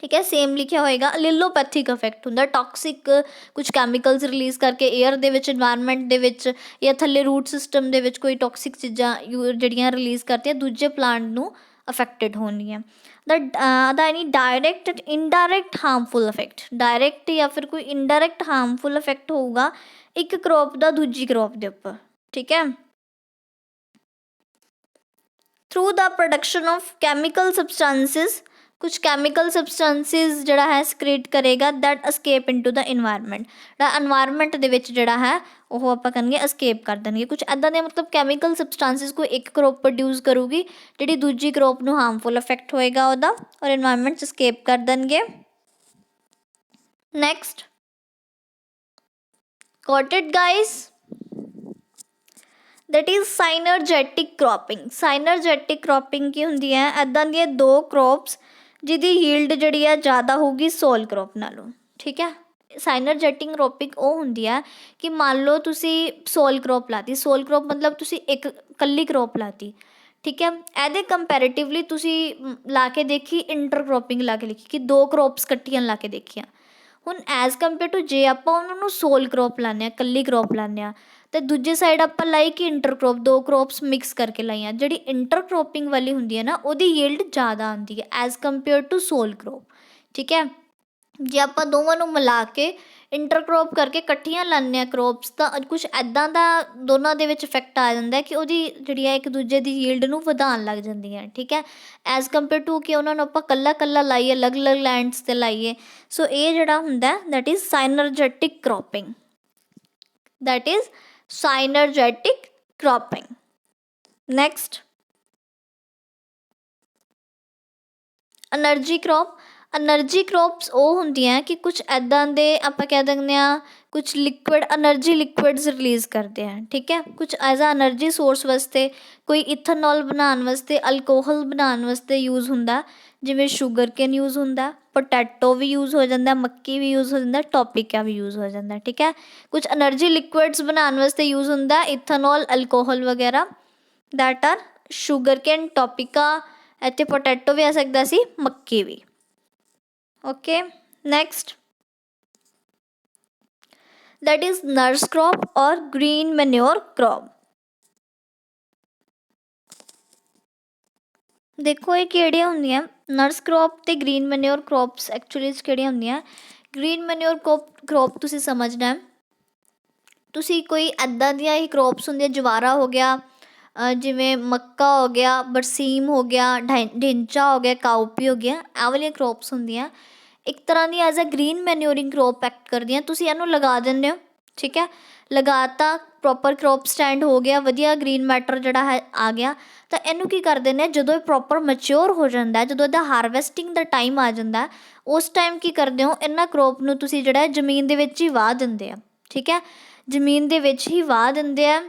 ਠੀਕ ਹੈ। ਸੇਮ ਲਿਖਿਆ ਹੋਏਗਾ। ਅਲਿਲੋਪੈਥਿਕ ਇਫੈਕਟ ਹੁੰਦਾ, ਟੌਕਸਿਕ ਕੁਝ ਕੈਮੀਕਲਸ ਰਿਲੀਜ਼ ਕਰਕੇ ਏਅਰ ਦੇ ਵਿੱਚ, ਇਨਵਾਇਰਮੈਂਟ ਦੇ ਵਿੱਚ ਜਾਂ ਥੱਲੇ ਰੂਟ ਸਿਸਟਮ ਦੇ ਵਿੱਚ ਕੋਈ ਟੌਕਸਿਕ ਚੀਜ਼ਾਂ ਜਿਹੜੀਆਂ ਰਿਲੀਜ਼ ਕਰਤੀਆਂ ਦੂਜੇ ਪਲਾਂਟ ਨੂੰ ਅਫੈਕਟਡ ਹੋਣਗੀਆਂ। The any direct and indirect harmful effect, direct ਜਾਂ ਫਿਰ ਕੋਈ ਇਨਡਾਇਰੈਕਟ ਹਾਰਮਫੁਲ ਇਫੈਕਟ ਹੋਊਗਾ ਇੱਕ ਕਰੋਪ ਦਾ ਦੂਜੀ ਕਰੋਪ ਦੇ ਉੱਪਰ। ਠੀਕ ਹੈ। Through the production of chemical substances, ਕੁਛ ਕੈਮੀਕਲ ਸਬਸਟੈਂਸਿਸ ਜਿਹੜਾ ਹੈ ਸਕ੍ਰੀਟ ਕਰੇਗਾ that escape into the environment, ਜਿਹੜਾ ਇਨਵਾਇਰਮੈਂਟ ਦੇ ਵਿੱਚ ਜਿਹੜਾ ਹੈ ਉਹ ਆਪਾਂ ਕਹਾਂਗੇ ਅਸਕੇਪ ਕਰ ਦੇਣਗੇ। ਕੁਛ ਇੱਦਾਂ ਦੇ ਮਤਲਬ ਕੈਮੀਕਲ ਸਬਸਟੈਂਸਿਸ ਕੋਈ ਇੱਕ ਕਰੋਪ ਪ੍ਰੋਡਿਊਸ ਕਰੂਗੀ ਜਿਹੜੀ ਦੂਜੀ ਕਰੋਪ ਨੂੰ ਹਾਰਮਫੁਲ ਇਫੈਕਟ ਹੋਏਗਾ ਉਹਦਾ, ਔਰ ਇਨਵਾਇਰਮੈਂਟ 'ਚ ਅਸਕੇਪ ਕਰ ਦੇਣਗੇ। Next, got it guys, that is synergetic cropping. Synergetic cropping ਕੀ ਹੁੰਦੀ ਹੈ? ਇੱਦਾਂ ਦੀਆਂ ਦੋ ਕ੍ਰੋਪਸ ਜਿਹਦੀ ਯੀਲਡ ਜਿਹੜੀ ਹੈ ਜ਼ਿਆਦਾ ਹੋਊਗੀ ਸੋਲ ਕ੍ਰੋਪ ਨਾਲੋਂ। ਠੀਕ ਹੈ। ਸਾਈਨਰਜੈਟਿਕ ਕ੍ਰੋਪਿੰਗ ਉਹ ਹੁੰਦੀ ਹੈ ਕਿ ਮੰਨ ਲਓ ਤੁਸੀਂ ਸੋਲ ਕ੍ਰੋਪ ਲਾਤੀ, ਸੋਲ ਕ੍ਰੋਪ ਮਤਲਬ ਤੁਸੀਂ ਇੱਕ ਇਕੱਲੀ ਕ੍ਰੋਪ ਲਾਤੀ। ਠੀਕ ਹੈ। ਇਹਦੇ ਕੰਪੈਰੇਟਿਵਲੀ ਤੁਸੀਂ ਲਾ ਕੇ ਦੇਖੀ ਇੰਟਰ ਕ੍ਰੋਪਿੰਗ ਲਾ ਕੇ ਦੇਖੀ ਕਿ ਦੋ ਕ੍ਰੋਪਸ ਇਕੱਠੀਆਂ ਲਾ ਕੇ ਦੇਖੀਆਂ। ਹੁਣ ਐਜ਼ ਕੰਪੇਅਰ ਟੂ ਜੇ ਆਪਾਂ ਉਹਨਾਂ ਨੂੰ ਸੋਲ ਕ੍ਰੋਪ ਲਾਉਂਦੇ ਹਾਂ, ਇਕੱਲੀ ਕ੍ਰੋਪ ਲਾਉਂਦੇ ਹਾਂ, ਅਤੇ ਦੂਜੇ ਸਾਈਡ ਆਪਾਂ ਲਾਈ ਕਿ ਇੰਟਰ ਕ੍ਰੋਪ, ਦੋ ਕ੍ਰੋਪਸ ਮਿਕਸ ਕਰਕੇ ਲਾਈਆਂ। ਜਿਹੜੀ ਇੰਟਰ ਕ੍ਰੋਪਿੰਗ ਵਾਲੀ ਹੁੰਦੀ ਹੈ ਨਾ ਉਹਦੀ ਯੀਲਡ ਜ਼ਿਆਦਾ ਆਉਂਦੀ ਹੈ as compare to sole crop. ਠੀਕ ਹੈ। ਜੇ ਆਪਾਂ ਦੋਵਾਂ ਨੂੰ ਮਿਲਾ ਕੇ ਇੰਟਰ ਕ੍ਰੋਪ ਕਰਕੇ ਇਕੱਠੀਆਂ ਲਾਉਂਦੇ ਹਾਂ ਕ੍ਰੋਪਸ, ਤਾਂ ਕੁਛ ਇੱਦਾਂ ਦਾ ਦੋਨਾਂ ਦੇ ਵਿੱਚ ਇਫੈਕਟ ਆ ਜਾਂਦਾ ਕਿ ਉਹਦੀ ਜਿਹੜੀ ਹੈ ਇੱਕ ਦੂਜੇ ਦੀ ਯੀਲਡ ਨੂੰ ਵਧਾਉਣ ਲੱਗ ਜਾਂਦੀ ਹੈ। ਠੀਕ ਹੈ। ਐਜ਼ ਕੰਪੇਅਰ ਟੂ ਕਿ ਉਹਨਾਂ ਨੂੰ ਆਪਾਂ ਇਕੱਲਾ ਇਕੱਲਾ ਲਾਈਏ, ਅਲੱਗ ਅਲੱਗ ਲੈਂਡਸ 'ਤੇ ਲਾਈਏ। ਸੋ ਇਹ ਜਿਹੜਾ ਹੁੰਦਾ that is synergetic cropping, that is synergetic cropping. Next, energy crop. Energy crops ਉਹ ਹੁੰਦੀਆਂ ਕਿ ਕੁਛ ਇੱਦਾਂ ਦੇ ਆਪਾਂ ਕਹਿ ਦਿੰਦੇ ਹਾਂ ਕੁਛ ਲਿਕੁਇਡ ਐਨਰਜੀ ਲਿਕੁਇਡਸ ਰਿਲੀਜ਼ ਕਰਦੇ ਆ। ਠੀਕ ਹੈ। ਕੁਛ ਐਜ਼ ਆ ਐਨਰਜੀ ਸੋਰਸ ਵਾਸਤੇ, ਕੋਈ ਇਥਨੋਲ ਬਣਾਉਣ ਵਾਸਤੇ, ਅਲਕੋਹਲ ਬਣਾਉਣ ਵਾਸਤੇ ਯੂਜ਼ ਹੁੰਦਾ, ਜਿਵੇਂ ਸ਼ੂਗਰ ਕੇਨ ਯੂਜ਼ ਹੁੰਦਾ, ਪੋਟੈਟੋ ਵੀ ਯੂਜ਼ ਹੋ ਜਾਂਦਾ, ਮੱਕੀ ਵੀ ਯੂਜ਼ ਹੋ ਜਾਂਦਾ, ਟੋਪਿਕਾ ਵੀ ਯੂਜ਼ ਹੋ ਜਾਂਦਾ। ਠੀਕ ਹੈ। ਕੁਛ ਐਨਰਜੀ ਲਿਕੁਇਡਸ ਬਣਾਉਣ ਵਾਸਤੇ ਯੂਜ਼ ਹੁੰਦਾ ਇਥਨੋਲ, ਅਲਕੋਹਲ ਵਗੈਰਾ, that are sugarcane, tapioca, ਇੱਥੇ ਪੋਟੈਟੋ ਵੀ ਆ ਸਕਦਾ ਸੀ, ਮੱਕੀ ਵੀ। Okay. Next, that is nurse crop or green manure crop। ਦੇਖੋ ਇਹ ਕਿਹੜੀਆਂ ਹੁੰਦੀਆਂ ਨਰਸ ਕ੍ਰੋਪ ਅਤੇ ਗ੍ਰੀਨ ਮੈਨਿਓਰ ਕ੍ਰੋਪਸ ਐਕਚੁਅਲੀ 'ਚ ਕਿਹੜੀਆਂ ਹੁੰਦੀਆਂ। ਗ੍ਰੀਨ ਮੈਨਿਓਰ ਕ੍ਰੋਪ ਤੁਸੀਂ ਸਮਝਣਾ, ਤੁਸੀਂ ਕੋਈ ਇੱਦਾਂ ਦੀਆਂ ਹੀ ਕ੍ਰੋਪਸ ਹੁੰਦੀਆਂ, ਜਵਾਰਾ ਹੋ ਗਿਆ, ਜਿਵੇਂ ਮੱਕਾ ਹੋ ਗਿਆ, ਬਰਸੀਮ ਹੋ ਗਿਆ, ਢਿੰਚਾ ਹੋ ਗਿਆ, ਕਾਊਪੀ ਹੋ ਗਿਆ, ਇਹ ਵਾਲੀਆਂ ਕ੍ਰੋਪਸ ਹੁੰਦੀਆਂ ਇੱਕ ਤਰ੍ਹਾਂ ਦੀ as a green manuring crop act ਕਰਦੀਆਂ। ਤੁਸੀਂ ਇਹਨੂੰ ਲਗਾ ਦਿੰਦੇ ਹੋ। ਠੀਕ ਹੈ। ਲਗਾਤਾ, ਪ੍ਰੋਪਰ ਕ੍ਰੋਪ ਸਟੈਂਡ ਹੋ ਗਿਆ, ਵਧੀਆ ਗ੍ਰੀਨ ਮੈਟਰ ਜਿਹੜਾ ਹੈ ਆ ਗਿਆ, ਤਾਂ ਇਹਨੂੰ ਕੀ ਕਰ ਦਿੰਦੇ ਆ ਜਦੋਂ ਇਹ ਪ੍ਰੋਪਰ ਮੈਚਿਓਰ ਹੋ ਜਾਂਦਾ, ਜਦੋਂ ਇਹਦਾ ਹਾਰਵੈਸਟਿੰਗ ਦਾ ਟਾਈਮ ਆ ਜਾਂਦਾ, ਉਸ ਟਾਈਮ ਕੀ ਕਰਦੇ ਹੋ ਇਹਨਾਂ ਕ੍ਰੋਪ ਨੂੰ ਤੁਸੀਂ ਜਿਹੜਾ ਜ਼ਮੀਨ ਦੇ ਵਿੱਚ ਹੀ ਵਾਹ ਦਿੰਦੇ ਆ। ਠੀਕ ਹੈ। ਜ਼ਮੀਨ ਦੇ ਵਿੱਚ ਹੀ ਵਾਹ ਦਿੰਦੇ ਆ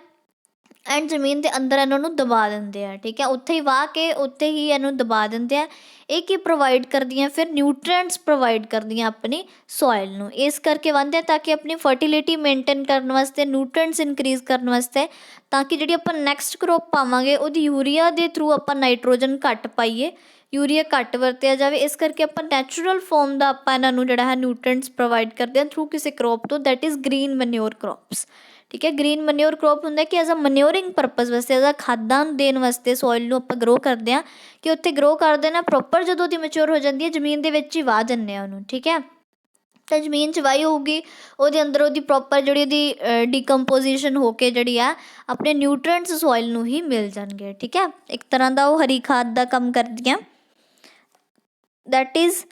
ਐਂਡ ਜ਼ਮੀਨ ਦੇ ਅੰਦਰ ਇਹਨਾਂ ਨੂੰ ਦਬਾ ਦਿੰਦੇ ਆ। ਠੀਕ ਹੈ। ਉੱਥੇ ਹੀ ਵਾਹ ਕੇ ਉੱਥੇ ਹੀ ਇਹਨੂੰ ਦਬਾ ਦਿੰਦੇ ਆ। ਇਹ ਕੀ ਪ੍ਰੋਵਾਈਡ ਕਰਦੀਆਂ ਫਿਰ ਨਿਊਟ੍ਰੀਐਂਟਸ ਪ੍ਰੋਵਾਈਡ ਕਰਦੀਆਂ ਆਪਣੀ ਸੋਇਲ ਨੂੰ, ਇਸ ਕਰਕੇ ਵਾਹੁੰਦੇ ਆ ਤਾਂ ਕਿ ਆਪਣੀ ਫਰਟੀਲਿਟੀ ਮੇਨਟੇਨ ਕਰਨ ਵਾਸਤੇ, ਨਿਊਟ੍ਰੀਐਂਟਸ ਇਨਕਰੀਜ਼ ਕਰਨ ਵਾਸਤੇ, ਤਾਂ ਕਿ ਜਿਹੜੀ ਆਪਾਂ ਨੈਕਸਟ ਕ੍ਰੋਪ ਪਾਵਾਂਗੇ ਉਹਦੀ ਯੂਰੀਆ ਦੇ ਥਰੂ ਆਪਾਂ ਨਾਈਟ੍ਰੋਜਨ ਘੱਟ ਪਾਈਏ, ਯੂਰੀਆ ਘੱਟ ਵਰਤਿਆ ਜਾਵੇ। ਇਸ ਕਰਕੇ ਆਪਾਂ ਨੈਚੁਰਲ ਫੋਰਮ ਦਾ ਆਪਾਂ ਇਹਨਾਂ ਨੂੰ ਜਿਹੜਾ ਹੈ ਨਿਊਟ੍ਰੀਐਂਟਸ ਪ੍ਰੋਵਾਈਡ ਕਰਦੇ ਹਾਂ ਥਰੂ ਕਿਸੇ ਕ੍ਰੋਪ ਤੋਂ, ਦੈਟ ਇਜ਼ ਗ੍ਰੀਨ ਮੈਨਿਓਰ ਕ੍ਰੋਪਸ। ਠੀਕ ਹੈ। ਗ੍ਰੀਨ ਮੈਨਿਓਰ ਕ੍ਰੋਪ ਹੁੰਦਾ ਕਿ ਐਜ਼ ਅ ਮੈਨਿਓਰਿੰਗ ਪਰਪਜ਼ ਵਾਸਤੇ, ਐਜ਼ ਅ ਖਾਦਾਂ ਦੇਣ ਵਾਸਤੇ ਸੋਇਲ ਨੂੰ ਆਪਾਂ ਗਰੋ ਕਰਦੇ ਹਾਂ, ਕਿ ਉੱਥੇ ਗਰੋ ਕਰਦੇ ਨਾ ਪ੍ਰੋਪਰ ਜਦੋਂ ਉਹਦੀ ਮੈਚਿਓਰ ਹੋ ਜਾਂਦੀ ਹੈ ਜ਼ਮੀਨ ਦੇ ਵਿੱਚ ਹੀ ਵਾਹ ਦਿੰਦੇ ਹਾਂ ਉਹਨੂੰ। ਠੀਕ ਹੈ। ਤਾਂ ਜ਼ਮੀਨ 'ਚ ਵਾਹੀ ਹੋਊਗੀ, ਉਹਦੇ ਅੰਦਰ ਉਹਦੀ ਪ੍ਰੋਪਰ ਜਿਹੜੀ ਉਹਦੀ ਡੀਕੰਪੋਜੀਸ਼ਨ ਹੋ ਕੇ ਜਿਹੜੀ ਆ ਆਪਣੇ ਨਿਊਟ੍ਰੀਐਂਟਸ ਸੋਇਲ ਨੂੰ ਹੀ ਮਿਲ ਜਾਣਗੇ। ਠੀਕ ਹੈ। ਇੱਕ ਤਰ੍ਹਾਂ ਦਾ ਉਹ ਹਰੀ ਖਾਦ ਦਾ ਕੰਮ ਕਰਦੀਆਂ, ਦੈਟ ਇਜ਼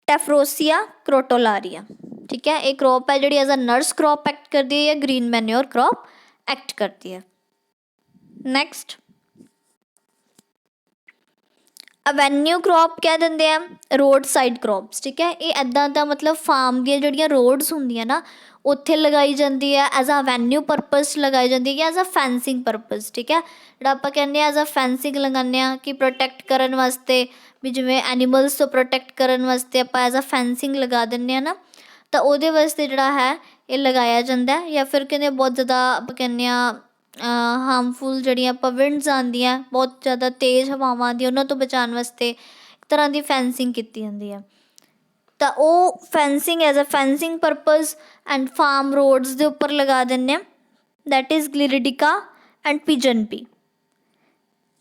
ਟੈਫਰੋਸੀਆ ਕ੍ਰੋਟੋਲਾਰੀਆ। ਠੀਕ ਹੈ। ਇਹ ਕ੍ਰੋਪ ਹੈ ਜਿਹੜੀ as a nurse crop act ਕਰਦੀ ਹੈ ਜਾਂ ਗ੍ਰੀਨ ਮੈਨਿਓਰ ਕ੍ਰੋਪ ਐਕਟ ਕਰਦੀ ਹੈ। ਨੈਕਸਟ, ਅਵੈਨਿਊ ਕ੍ਰੋਪ ਕਹਿ ਦਿੰਦੇ ਆ, ਰੋਡ ਸਾਈਡ ਕ੍ਰੋਪਸ। ਠੀਕ ਹੈ। ਇਹ ਇੱਦਾਂ ਦਾ ਮਤਲਬ ਫਾਰਮ ਦੀਆਂ ਜਿਹੜੀਆਂ ਰੋਡਸ ਹੁੰਦੀਆਂ ਨਾ ਉੱਥੇ ਲਗਾਈ ਜਾਂਦੀ ਹੈ, ਐਜ਼ ਅ ਅਵੈਨਿਊ ਪਰਪਜ਼ ਲਗਾਈ ਜਾਂਦੀ ਹੈ ਜਾਂ ਐਜ਼ ਅ ਫੈਂਸਿੰਗ ਪਰਪਜ਼। ਠੀਕ ਹੈ। ਜਿਹੜਾ ਆਪਾਂ ਕਹਿੰਦੇ ਹਾਂ ਐਜ਼ ਅ ਫੈਂਸਿੰਗ ਲਗਾਉਂਦੇ ਹਾਂ ਕਿ ਪ੍ਰੋਟੈਕਟ ਕਰਨ ਵਾਸਤੇ, ਵੀ ਜਿਵੇਂ ਐਨੀਮਲਸ ਤੋਂ ਪ੍ਰੋਟੈਕਟ ਕਰਨ ਵਾਸਤੇ ਆਪਾਂ ਐਜ਼ ਅ ਫੈਂਸਿੰਗ ਲਗਾ ਦਿੰਦੇ ਹਾਂ ਨਾ, ਤਾਂ ਉਹਦੇ ਵਾਸਤੇ ਜਿਹੜਾ ਹੈ ਇਹ ਲਗਾਇਆ ਜਾਂਦਾ। ਜਾਂ ਫਿਰ ਕਹਿੰਦੇ ਬਹੁਤ ਜ਼ਿਆਦਾ ਆਪਾਂ ਕਹਿੰਦੇ ਹਾਂ ਹਾਰਮਫੁਲ ਜਿਹੜੀਆਂ ਆਪਾਂ ਵਿੰਡਸ ਆਉਂਦੀਆਂ, ਬਹੁਤ ਜ਼ਿਆਦਾ ਤੇਜ਼ ਹਵਾਵਾਂ ਆਉਂਦੀਆਂ, ਉਹਨਾਂ ਤੋਂ ਬਚਾਉਣ ਵਾਸਤੇ ਇੱਕ ਤਰ੍ਹਾਂ ਦੀ ਫੈਂਸਿੰਗ ਕੀਤੀ ਜਾਂਦੀ ਹੈ। ਤਾਂ ਉਹ fencing as a fencing purpose and farm roads ਦੇ ਉੱਪਰ ਲਗਾ ਦਿੰਦੇ ਹਾਂ। That is gliricidia and pigeon pea.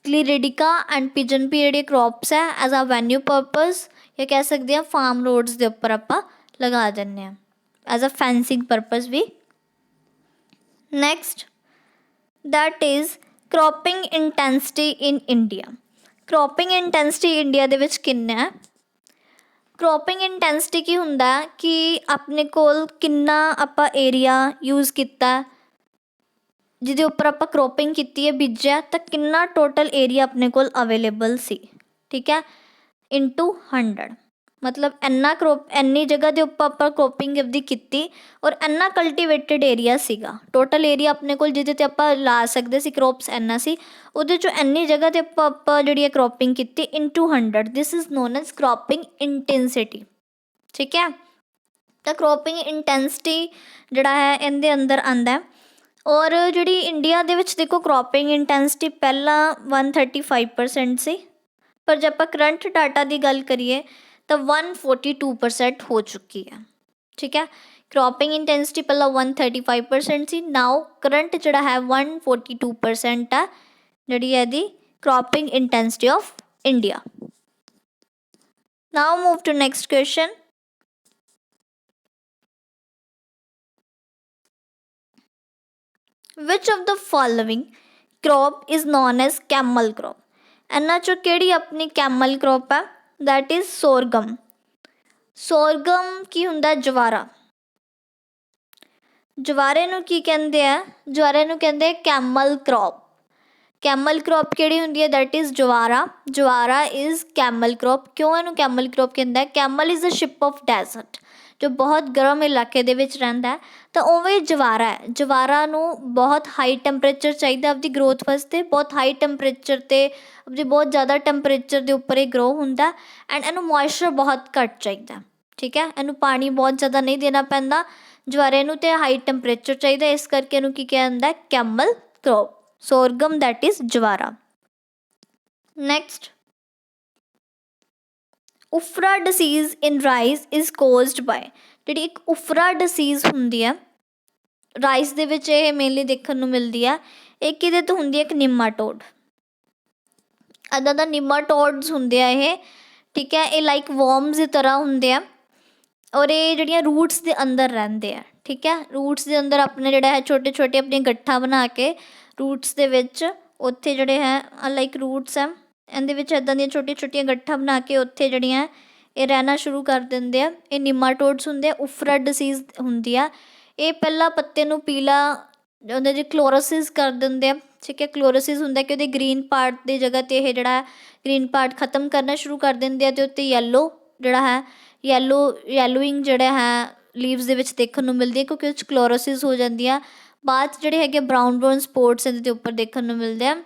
Gliricidia and pigeon pea ਜਿਹੜੀ ਕ੍ਰੋਪਸ ਹੈ ਐਜ਼ ਆ ਵੈਨਿਊ ਪਰਪਜ਼ ਜਾਂ ਕਹਿ ਸਕਦੇ ਹਾਂ ਫਾਰਮ ਰੋਡਸ ਦੇ ਉੱਪਰ ਆਪਾਂ ਲਗਾ ਦਿੰਦੇ ਹਾਂ ਐਜ਼ ਅ ਫੈਂਸਿੰਗ ਪਰਪਜ਼ ਵੀ। Next that is cropping intensity in India. Cropping intensity India ਦੇ ਵਿੱਚ ਕਿੰਨਾ ਹੈ? ਕ੍ਰੋਪਿੰਗ ਇੰਟੈਂਸਿਟੀ ਕੀ ਹੁੰਦਾ ਕਿ ਆਪਣੇ ਕੋਲ ਕਿੰਨਾ ਆਪਾਂ ਏਰੀਆ ਯੂਜ਼ ਕੀਤਾ ਜਿਹਦੇ ਉੱਪਰ ਆਪਾਂ ਕ੍ਰੋਪਿੰਗ ਕੀਤੀ ਹੈ, ਬੀਜਿਆ, ਤਾਂ ਕਿੰਨਾ ਟੋਟਲ ਏਰੀਆ ਆਪਣੇ ਕੋਲ ਅਵੇਲੇਬਲ ਸੀ, ਠੀਕ ਹੈ, ਇਨਟੂ 100। ਮਤਲਬ ਇੰਨੀ ਜਗ੍ਹਾ ਦੇ ਉੱਪਰ ਆਪਾਂ ਕ੍ਰੋਪਿੰਗ ਆਪਦੀ ਕੀਤੀ ਔਰ ਇੰਨਾ ਕਲਟੀਵੇਟਡ ਏਰੀਆ ਸੀਗਾ। ਟੋਟਲ ਏਰੀਆ ਆਪਣੇ ਕੋਲ ਜਿਹਦੇ 'ਤੇ ਆਪਾਂ ਲਾ ਸਕਦੇ ਸੀ ਕ੍ਰੋਪਸ ਇੰਨਾ ਸੀ, ਉਹਦੇ 'ਚੋਂ ਇੰਨੀ ਜਗ੍ਹਾ 'ਤੇ ਆਪਾਂ ਜਿਹੜੀ ਹੈ ਕ੍ਰੋਪਿੰਗ ਕੀਤੀ into 100। This is known as cropping intensity, ਠੀਕ ਹੈ। ਤਾਂ ਕ੍ਰੋਪਿੰਗ ਇੰਟੈਂਸਿਟੀ ਜਿਹੜਾ ਹੈ ਇਹਦੇ ਅੰਦਰ ਆਉਂਦਾ। ਔਰ ਜਿਹੜੀ ਇੰਡੀਆ ਦੇ ਵਿੱਚ ਦੇਖੋ ਕ੍ਰੋਪਿੰਗ ਇੰਟੈਂਸਿਟੀ ਪਹਿਲਾਂ 135% ਸੀ, ਪਰ ਜੇ ਆਪਾਂ ਕਰੰਟ ਡਾਟਾ ਦੀ ਗੱਲ ਕਰੀਏ ਤਾਂ 142% ਹੋ ਚੁੱਕੀ ਹੈ, ਠੀਕ ਹੈ। ਕ੍ਰੋਪਿੰਗ ਇੰਟੈਂਸਿਟੀ ਪਹਿਲਾਂ 135% ਸੀ, ਨਾਓ ਕਰੰਟ ਜਿਹੜਾ ਹੈ 142% ਹੈ ਜਿਹੜੀ ਹੈ ਇਹਦੀ cropping intensity of India. Now move to next question. Which of the following crop is known as camel crop? ਇਹਨਾਂ 'ਚੋਂ ਕਿਹੜੀ ਆਪਣੀ ਕੈਮਲ ਕਰੋਪ ਹੈ? That is sorghum. ਸੋਰਗਮ ਕੀ ਹੁੰਦਾ? ਜਵਾਰਾ। ਜਵਾਰੇ ਨੂੰ ਕੀ ਕਹਿੰਦੇ ਆ? ਜਵਾਰੇ ਨੂੰ ਕਹਿੰਦੇ ਕੈਮਲ ਕਰੋਪ। ਕੈਮਲ ਕਰੋਪ ਕਿਹੜੀ ਹੁੰਦੀ ਹੈ? ਦੈਟ ਇਜ਼ ਜਵਾਰਾ। ਜਵਾਰਾ ਇਜ਼ ਕੈਮਲ ਕਰੋਪ। ਕਿਉਂ ਇਹਨੂੰ ਕੈਮਲ ਕਰੋਪ ਕਹਿੰਦਾ? Camel is a ship of desert ਜੋ ਬਹੁਤ ਗਰਮ ਇਲਾਕੇ ਦੇ ਵਿੱਚ ਰਹਿੰਦਾ। ਤਾਂ ਉਵੇਂ ਜਵਾਰਾ ਹੈ। ਜਵਾਰਾ ਨੂੰ ਬਹੁਤ ਹਾਈ ਟੈਂਪਰੇਚਰ ਚਾਹੀਦਾ ਆਪਦੀ ਗਰੋਥ ਵਾਸਤੇ। ਬਹੁਤ ਹਾਈ ਟੈਂਪਰੇਚਰ 'ਤੇ ਆਪਦੀ ਬਹੁਤ ਜ਼ਿਆਦਾ ਟੈਂਪਰੇਚਰ ਦੇ ਉੱਪਰ ਇਹ ਗਰੋ ਹੁੰਦਾ। ਐਂਡ ਇਹਨੂੰ ਮੋਇਸਚਰ ਬਹੁਤ ਘੱਟ ਚਾਹੀਦਾ, ਠੀਕ ਹੈ। ਇਹਨੂੰ ਪਾਣੀ ਬਹੁਤ ਜ਼ਿਆਦਾ ਨਹੀਂ ਦੇਣਾ ਪੈਂਦਾ ਜਵਾਰੇ ਨੂੰ, ਅਤੇ ਹਾਈ ਟੈਂਪਰੇਚਰ ਚਾਹੀਦਾ। ਇਸ ਕਰਕੇ ਇਹਨੂੰ ਕੀ ਕਿਹਾ ਜਾਂਦਾ? Camel crop. Sorghum that is ਜਵਾਰਾ। Next ufra disease in rice is caused by. ਜਿਹੜੀ ਇੱਕ ਉਫਰਾ ਡਿਸੀਜ਼ ਹੁੰਦੀ ਹੈ ਰਾਈਸ ਦੇ ਵਿੱਚ, ਇਹ ਮੇਨਲੀ ਦੇਖਣ ਨੂੰ ਮਿਲਦੀ ਆ। ਇਹ ਕਿਹਦੇ ਤੋਂ ਹੁੰਦੀ ਹੈ? ਇੱਕ ਨਿਮਾਟੋਡ। ਇੱਦਾਂ ਦਾ ਨਿਮਾਟੋਡਸ ਹੁੰਦੇ ਆ ਇਹ, ਠੀਕ ਹੈ। ਇਹ ਲਾਈਕ ਵਰਮਸ ਦੀ ਤਰ੍ਹਾਂ ਹੁੰਦੇ ਆ ਔਰ ਇਹ ਜਿਹੜੀਆਂ ਰੂਟਸ ਦੇ ਅੰਦਰ ਰਹਿੰਦੇ ਆ, ਠੀਕ ਹੈ। ਰੂਟਸ ਦੇ ਅੰਦਰ ਆਪਣੇ ਜਿਹੜਾ ਹੈ ਛੋਟੇ ਛੋਟੇ ਆਪਣੀਆਂ ਗੱਠਾਂ ਬਣਾ ਕੇ ਰੂਟਸ ਦੇ ਵਿੱਚ ਉੱਥੇ ਜਿਹੜੇ ਹੈ ਲਾਈਕ ਰੂਟਸ ਹੈ ਇਹਦੇ ਵਿੱਚ ਇੱਦਾਂ ਦੀਆਂ ਛੋਟੀਆਂ ਛੋਟੀਆਂ ਗੱਠਾਂ ਬਣਾ ਕੇ ਉੱਥੇ ਜਿਹੜੀਆਂ ਇਹ ਰਹਿਣਾ ਸ਼ੁਰੂ ਕਰ ਦਿੰਦੇ ਆ। ਇਹ ਨਿਮਾਟੋਡਸ ਹੁੰਦੇ ਆ। ਉਫਰਾ ਡਿਸੀਜ਼ ਹੁੰਦੀ ਆ। ਇਹ ਪਹਿਲਾਂ ਪੱਤੇ ਨੂੰ ਪੀਲਾ ਉਹਦੇ 'ਚ ਕਲੋਰੋਸਿਸ ਕਰ ਦਿੰਦੇ ਆ, ਠੀਕ ਹੈ। ਕਲੋਰੋਸਿਸ ਹੁੰਦਾ ਕਿ ਉਹਦੇ ਗ੍ਰੀਨ ਪਾਰਟ ਦੀ ਜਗ੍ਹਾ 'ਤੇ ਇਹ ਜਿਹੜਾ ਗ੍ਰੀਨ ਪਾਰਟ ਖ਼ਤਮ ਕਰਨਾ ਸ਼ੁਰੂ ਕਰ ਦਿੰਦੇ ਆ ਅਤੇ ਉੱਤੇ ਯੈਲੋ ਜਿਹੜਾ ਹੈ ਯੈਲੋਇੰਗ ਜਿਹੜਾ ਹੈ ਲੀਵਸ ਦੇ ਵਿੱਚ ਦੇਖਣ ਨੂੰ ਮਿਲਦੀ ਹੈ ਕਿਉਂਕਿ ਉਹ 'ਚ ਕਲੋਰੋਸਿਸ ਹੋ ਜਾਂਦੀ ਆ। ਬਾਅਦ 'ਚ ਜਿਹੜੇ ਹੈਗੇ ਬਰਾਊਨ ਸਪੋਟਸ ਇਹਦੇ ਉੱਪਰ ਦੇਖਣ ਨੂੰ ਮਿਲਦੇ ਆ।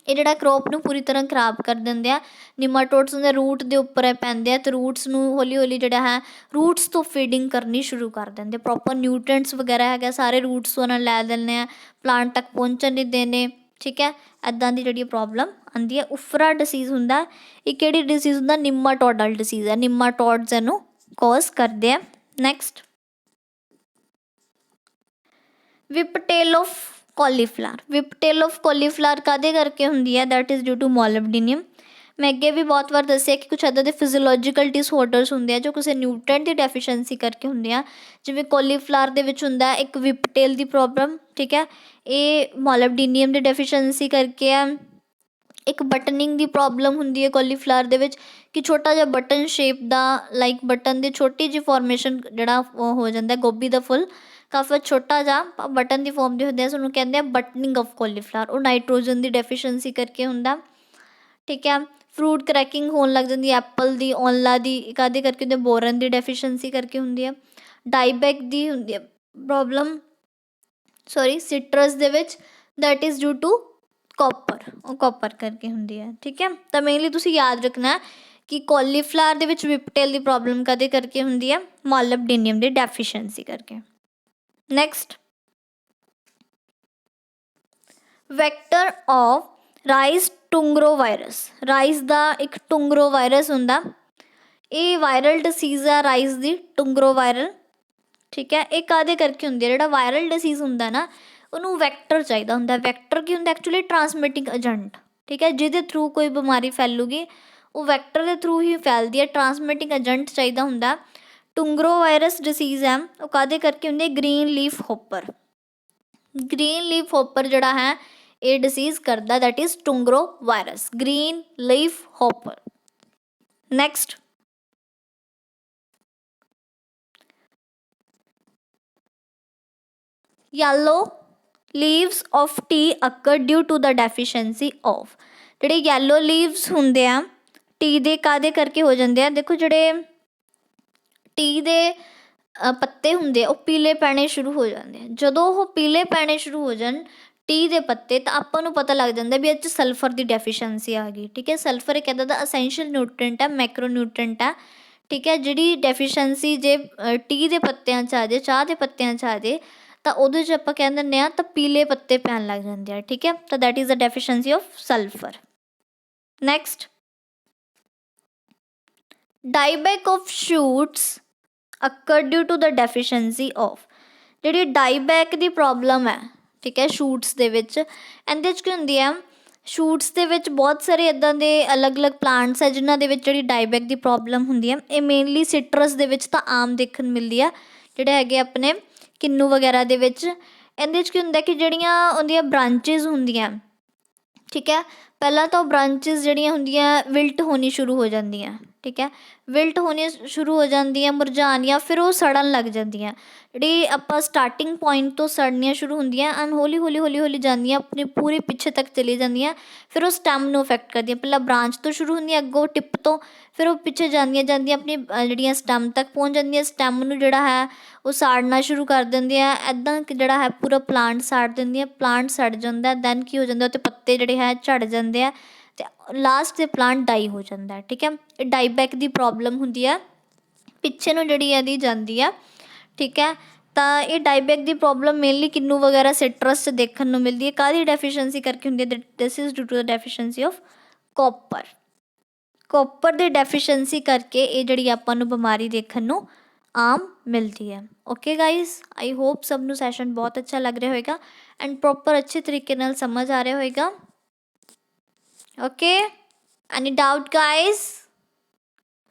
ਇਹ ਜਿਹੜਾ ਕਰੋਪ ਨੂੰ ਪੂਰੀ ਤਰ੍ਹਾਂ ਖ਼ਰਾਬ ਕਰ ਦਿੰਦੇ ਆ। ਨਿਮਾਟੋਡਸ ਦੇ ਰੂਟ ਦੇ ਉੱਪਰ ਪੈਂਦੇ ਆ ਅਤੇ ਰੂਟਸ ਨੂੰ ਹੌਲੀ ਹੌਲੀ ਜਿਹੜਾ ਹੈ ਰੂਟਸ ਤੋਂ ਫੀਡਿੰਗ ਕਰਨੀ ਸ਼ੁਰੂ ਕਰ ਦਿੰਦੇ। ਪ੍ਰੋਪਰ ਨਿਊਟ੍ਰੀਐਂਟਸ ਵਗੈਰਾ ਹੈਗਾ ਸਾਰੇ ਰੂਟਸ ਤੋਂ ਨਾਲ ਲੈ ਦਿੰਦੇ ਆ, ਪਲਾਂਟ ਤੱਕ ਪਹੁੰਚਣ ਨਹੀਂ ਦੇਣੇ, ਠੀਕ ਹੈ। ਇੱਦਾਂ ਦੀ ਜਿਹੜੀ ਪ੍ਰੋਬਲਮ ਆਉਂਦੀ ਹੈ। ਉਫਰਾ ਡਿਸੀਜ਼ ਹੁੰਦਾ। ਇਹ ਕਿਹੜੀ ਡਿਸੀਜ਼ ਹੁੰਦਾ? ਨਿਮਾਟੋਡਲ ਡਿਸੀਜ਼ ਹੈ। ਨਿਮਾਟੋਡਸ ਇਹਨੂੰ ਕੋਜ਼ ਕਰਦੇ ਆ। Next whiptail of cauliflower. Whiptail of cauliflower ਕਾਹਦੇ ਕਰਕੇ ਹੁੰਦੀ ਹੈ? That is due to molybdenum. ਮੈਂ ਅੱਗੇ ਵੀ ਬਹੁਤ ਵਾਰ ਦੱਸਿਆ ਕਿ ਕੁਛ ਇੱਦਾਂ ਦੇ ਫਿਜ਼ੀਓਲੋਜੀਕਲ ਡਿਸਆਰਡਰਸ ਹੁੰਦੇ ਆ ਜੋ ਕਿਸੇ ਨਿਊਟ੍ਰੀਐਂਟ ਦੀ ਡੈਫੀਸ਼ੀਐਂਸੀ ਕਰਕੇ ਹੁੰਦੇ ਆ। ਜਿਵੇਂ ਕੋਲੀਫਲਾਰ ਦੇ ਵਿੱਚ ਹੁੰਦਾ ਇੱਕ ਵਿਪਟੇਲ ਦੀ ਪ੍ਰੋਬਲਮ, ਠੀਕ ਹੈ। ਇਹ ਮੋਲਿਬਡੇਨਮ ਦੀ ਡੈਫੀਸ਼ੀਐਂਸੀ ਕਰਕੇ ਆ। ਇੱਕ ਬਟਨਿੰਗ ਦੀ ਪ੍ਰੋਬਲਮ ਹੁੰਦੀ ਹੈ ਕੋਲੀਫਲਾਰ ਦੇ ਵਿੱਚ ਕਿ ਛੋਟਾ ਜਿਹਾ ਬਟਨ ਸ਼ੇਪ ਦਾ ਲਾਈਕ ਬਟਨ ਦੀ ਛੋਟੀ ਜਿਹੀ ਫੋਰਮੇਸ਼ਨ ਜਿਹੜਾ ਉਹ ਹੋ ਜਾਂਦਾ। ਗੋਭੀ ਦਾ ਫੁੱਲ ਕਾਫੀ ਛੋਟਾ ਜਿਹਾ ਬਟਨ ਦੀ ਫੋਰਮ ਦੇ ਹੁੰਦੇ ਆ, ਉਹਨੂੰ ਕਹਿੰਦੇ ਆ ਬਟਨਿੰਗ ਆਫ ਕੋਲੀਫਲਾਰ। ਉਹ ਨਾਈਟ੍ਰੋਜਨ ਦੀ ਡੈਫੀਸ਼ੀਐਂਸੀ ਕਰਕੇ ਹੁੰਦਾ, ਠੀਕ ਹੈ। ਫਰੂਟ ਕਰੈਕਿੰਗ ਹੋਣ ਲੱਗ ਜਾਂਦੀ ਐਪਲ ਦੀ, ਔਂਲਾ ਦੀ, ਕਾਹਦੇ ਕਰਕੇ ਹੁੰਦੀ? ਬੋਰਨ ਦੀ ਡੈਫੀਸ਼ੀਐਂਸੀ ਕਰਕੇ ਹੁੰਦੀ ਹੈ। ਡਾਈਬੈਕ ਦੀ ਹੁੰਦੀ ਹੈ ਪ੍ਰੋਬਲਮ ਸਿਟਰਸ ਦੇ ਵਿੱਚ, that is due to copper. ਉਹ ਕਾਪਰ ਕਰਕੇ ਹੁੰਦੀ ਹੈ, ਠੀਕ ਹੈ। ਤਾਂ ਮੇਨਲੀ ਤੁਸੀਂ ਯਾਦ ਰੱਖਣਾ ਕਿ ਕੋਲੀਫਲਾਰ ਦੇ ਵਿੱਚ ਵਿਪਟੇਲ ਦੀ ਪ੍ਰੋਬਲਮ ਕਾਹਦੇ ਕਰਕੇ ਹੁੰਦੀ ਹੈ? ਮੋਲਿਬਡੇਨਮ ਦੀ ਡੈਫੀਸ਼ੀਐਂਸੀ ਕਰਕੇ। Next vector of rice tungro virus. Rice ਦਾ ਇੱਕ ਟੁੰਗਰੋ ਵਾਇਰਸ ਹੁੰਦਾ, ਇਹ ਵਾਇਰਲ ਡਿਸੀਜ਼ ਆ ਰਾਈਸ ਦੀ, ਟੁੰਗਰੋ ਵਾਇਰਲ। ਠੀਕ ਹੈ, ਇਹ ਕਾਹਦੇ ਕਰਕੇ ਹੁੰਦੀ ਹੈ? ਜਿਹੜਾ ਵਾਇਰਲ ਡਿਸੀਜ਼ ਹੁੰਦਾ ਨਾ, ਉਹਨੂੰ ਵੈਕਟਰ ਚਾਹੀਦਾ ਹੁੰਦਾ। ਵੈਕਟਰ ਕੀ ਹੁੰਦਾ? Actually transmitting agent. ਠੀਕ ਹੈ, ਜਿਹਦੇ ਥਰੂ ਕੋਈ ਬਿਮਾਰੀ ਫੈਲੂਗੀ ਉਹ ਵੈਕਟਰ ਦੇ ਥਰੂ ਹੀ ਫੈਲਦੀ ਹੈ। ਟਰਾਂਸਮਿਟਿੰਗ ਏਜੰਟ ਚਾਹੀਦਾ ਹੁੰਦਾ। ਟੁੰਗਰੋ ਵਾਇਰਸ ਡਿਸੀਜ਼ ਹੈ ਉਹ ਕਾਹਦੇ ਕਰਕੇ ਹੁੰਦੀ? Green leafhopper. Green leafhopper ਜਿਹੜਾ ਹੈ ਇਹ ਡਿਸੀਜ਼ ਕਰਦਾ, that is tungro virus, green leafhopper. Next, yellow leaves of tea occur due to the deficiency of। ਜਿਹੜੇ yellow leaves ਹੁੰਦੇ ਆ ਟੀ ਦੇ, ਕਾਹਦੇ ਕਰਕੇ ਹੋ ਜਾਂਦੇ ਆ? ਦੇਖੋ, ਜਿਹੜੇ ਟੀ ਦੇ ਪੱਤੇ ਹੁੰਦੇ ਆ ਉਹ ਪੀਲੇ ਪੈਣੇ ਸ਼ੁਰੂ ਹੋ ਜਾਂਦੇ ਆ। ਜਦੋਂ ਉਹ ਪੀਲੇ ਪੈਣੇ ਸ਼ੁਰੂ ਹੋ ਜਾਣ ਟੀ ਦੇ ਪੱਤੇ, ਤਾਂ ਆਪਾਂ ਨੂੰ ਪਤਾ ਲੱਗ ਜਾਂਦਾ ਵੀ ਇਹ 'ਚ ਸਲਫਰ ਦੀ ਡੈਫੀਸ਼ੀਐਂਸੀ ਆ ਗਈ। ਠੀਕ ਹੈ, ਸਲਫਰ ਇੱਕ ਇੱਦਾਂ ਦਾ ਅਸੈਂਸ਼ੀਅਲ ਨਿਊਟ੍ਰੈਂਟ ਹੈ, ਮੈਕਰੋ ਨਿਊਟ੍ਰੈਂਟ ਹੈ। ਠੀਕ ਹੈ, ਜਿਹੜੀ ਡੈਫੀਸ਼ੀਐਂਸੀ ਜੇ ਟੀ ਦੇ ਪੱਤਿਆਂ 'ਚ ਆ ਜਾਏ, ਚਾਹ ਦੇ ਪੱਤਿਆਂ 'ਚ ਆ ਜਾਏ, ਤਾਂ ਉਹਦੇ 'ਚ ਆਪਾਂ ਕਹਿ ਦਿੰਦੇ ਹਾਂ ਤਾਂ ਪੀਲੇ ਪੱਤੇ ਪੈਣ ਲੱਗ ਜਾਂਦੇ ਆ। ਠੀਕ ਹੈ, ਤਾਂ that is the deficiency of sulphur. Next, dieback of shoots occur due to the deficiency of. ਜਿਹੜੀ ਡਾਈਬੈਕ ਦੀ ਪ੍ਰੋਬਲਮ ਹੈ, ਠੀਕ ਹੈ, ਸ਼ੂਟਸ ਦੇ ਵਿੱਚ, ਇਹਦੇ 'ਚ ਕੀ ਹੁੰਦੀ ਹੈ? ਸ਼ੂਟਸ ਦੇ ਵਿੱਚ ਬਹੁਤ ਸਾਰੇ ਇੱਦਾਂ ਦੇ ਅਲੱਗ-ਅਲੱਗ ਪਲਾਂਟਸ ਹੈ ਜਿਨ੍ਹਾਂ ਦੇ ਵਿੱਚ ਜਿਹੜੀ ਡਾਈਬੈਕ ਦੀ ਪ੍ਰੋਬਲਮ ਹੁੰਦੀ ਹੈ। ਇਹ ਮੇਨਲੀ ਸਿਟਰਸ ਦੇ ਵਿੱਚ ਤਾਂ ਆਮ ਦੇਖਣ ਮਿਲਦੀ ਆ, ਜਿਹੜੇ ਹੈਗੇ ਆਪਣੇ ਕਿੰਨੂ ਵਗੈਰਾ ਦੇ ਵਿੱਚ। ਇਹਦੇ 'ਚ ਕੀ ਹੁੰਦਾ ਕਿ ਜਿਹੜੀਆਂ ਉਹਦੀਆਂ ਬ੍ਰਾਂਚਿਸ ਹੁੰਦੀਆਂ, ਠੀਕ ਹੈ, ਪਹਿਲਾਂ ਤਾਂ ਉਹ ਬ੍ਰਾਂਚਿਸ ਜਿਹੜੀਆਂ ਹੁੰਦੀਆਂ ਵਿਲਟ ਹੋਣੀ ਸ਼ੁਰੂ ਹੋ ਜਾਂਦੀਆਂ। ਠੀਕ ਹੈ, ਵਿਲਟ ਹੋਣੀ ਸ਼ੁਰੂ ਹੋ ਜਾਂਦੀਆਂ, ਮੁਰਝਾਉਣੀਆਂ, ਫਿਰ ਉਹ ਸੜਨ ਲੱਗ ਜਾਂਦੀਆਂ। ਜਿਹੜੀ ਆਪਾਂ ਸਟਾਰਟਿੰਗ ਪੁਆਇੰਟ ਤੋਂ ਸੜਨੀਆਂ ਸ਼ੁਰੂ ਹੁੰਦੀਆਂ ਐਂਡ ਹੌਲੀ ਹੌਲੀ ਹੌਲੀ ਹੌਲੀ ਜਾਂਦੀਆਂ ਆਪਣੀ ਪੂਰੇ ਪਿੱਛੇ ਤੱਕ ਚਲੀ ਜਾਂਦੀਆਂ। ਫਿਰ ਉਹ ਸਟੈਮ ਨੂੰ ਅਫੈਕਟ ਕਰਦੀਆਂ। ਪਹਿਲਾਂ ਬ੍ਰਾਂਚ ਤੋਂ ਸ਼ੁਰੂ ਹੁੰਦੀਆਂ, ਅੱਗੋਂ ਟਿਪ ਤੋਂ, ਫਿਰ ਉਹ ਪਿੱਛੇ ਜਾਂਦੀਆਂ ਜਾਂਦੀਆਂ ਆਪਣੀ ਜਿਹੜੀਆਂ ਸਟੈਮ ਤੱਕ ਪਹੁੰਚ ਜਾਂਦੀਆਂ। ਸਟੈਮ ਨੂੰ ਜਿਹੜਾ ਹੈ ਉਹ ਸਾੜਨਾ ਸ਼ੁਰੂ ਕਰ ਦਿੰਦੀਆਂ। ਇੱਦਾਂ ਜਿਹੜਾ ਹੈ ਪੂਰਾ ਪਲਾਂਟ ਸਾੜ ਦਿੰਦੀਆਂ। ਪਲਾਂਟ ਸੜ ਜਾਂਦਾ, ਦੈਨ ਕੀ ਹੋ ਜਾਂਦਾ, ਉਹ 'ਤੇ ਪੱਤੇ ਜਿਹੜੇ ਹੈ ਝੜ ਜਾਂਦੇ ਆ ਅਤੇ ਲਾਸਟ 'ਤੇ ਪਲਾਂਟ ਡਾਈ ਹੋ ਜਾਂਦਾ। ਠੀਕ ਹੈ, ਇਹ ਡਾਈਬੈਕ ਦੀ ਪ੍ਰੋਬਲਮ ਹੁੰਦੀ ਹੈ, ਪਿੱਛੇ ਨੂੰ ਜਿਹੜੀ ਇਹਦੀ ਜਾਂਦੀ ਆ। ਠੀਕ ਹੈ, ਤਾਂ ਇਹ ਡਾਈਬੈਕ ਦੀ ਪ੍ਰੋਬਲਮ ਮੇਨਲੀ ਕਿੰਨੂ ਵਗੈਰਾ ਸਿਟਰਸ 'ਚ ਦੇਖਣ ਨੂੰ ਮਿਲਦੀ ਹੈ। ਕਾਹਦੀ ਡੈਫੀਸ਼ੀਐਂਸੀ ਕਰਕੇ ਹੁੰਦੀ ਹੈ? This is due to the deficiency of copper. Copper ਦੀ ਡੈਫੀਸ਼ੀਐਂਸੀ ਕਰਕੇ ਇਹ ਜਿਹੜੀ ਆਪਾਂ ਨੂੰ ਬਿਮਾਰੀ ਦੇਖਣ ਨੂੰ ਆਮ ਮਿਲਦੀ ਹੈ। ਓਕੇ ਗਾਈਜ਼, ਆਈ ਹੋਪ ਸਭ ਨੂੰ ਸੈਸ਼ਨ ਬਹੁਤ ਅੱਛਾ ਲੱਗ ਰਿਹਾ ਹੋਏਗਾ ਐਂਡ ਪ੍ਰੋਪਰ ਅੱਛੇ ਤਰੀਕੇ ਨਾਲ ਸਮਝ ਆ ਰਿਹਾ ਹੋਏਗਾ। Okay, any doubt guys?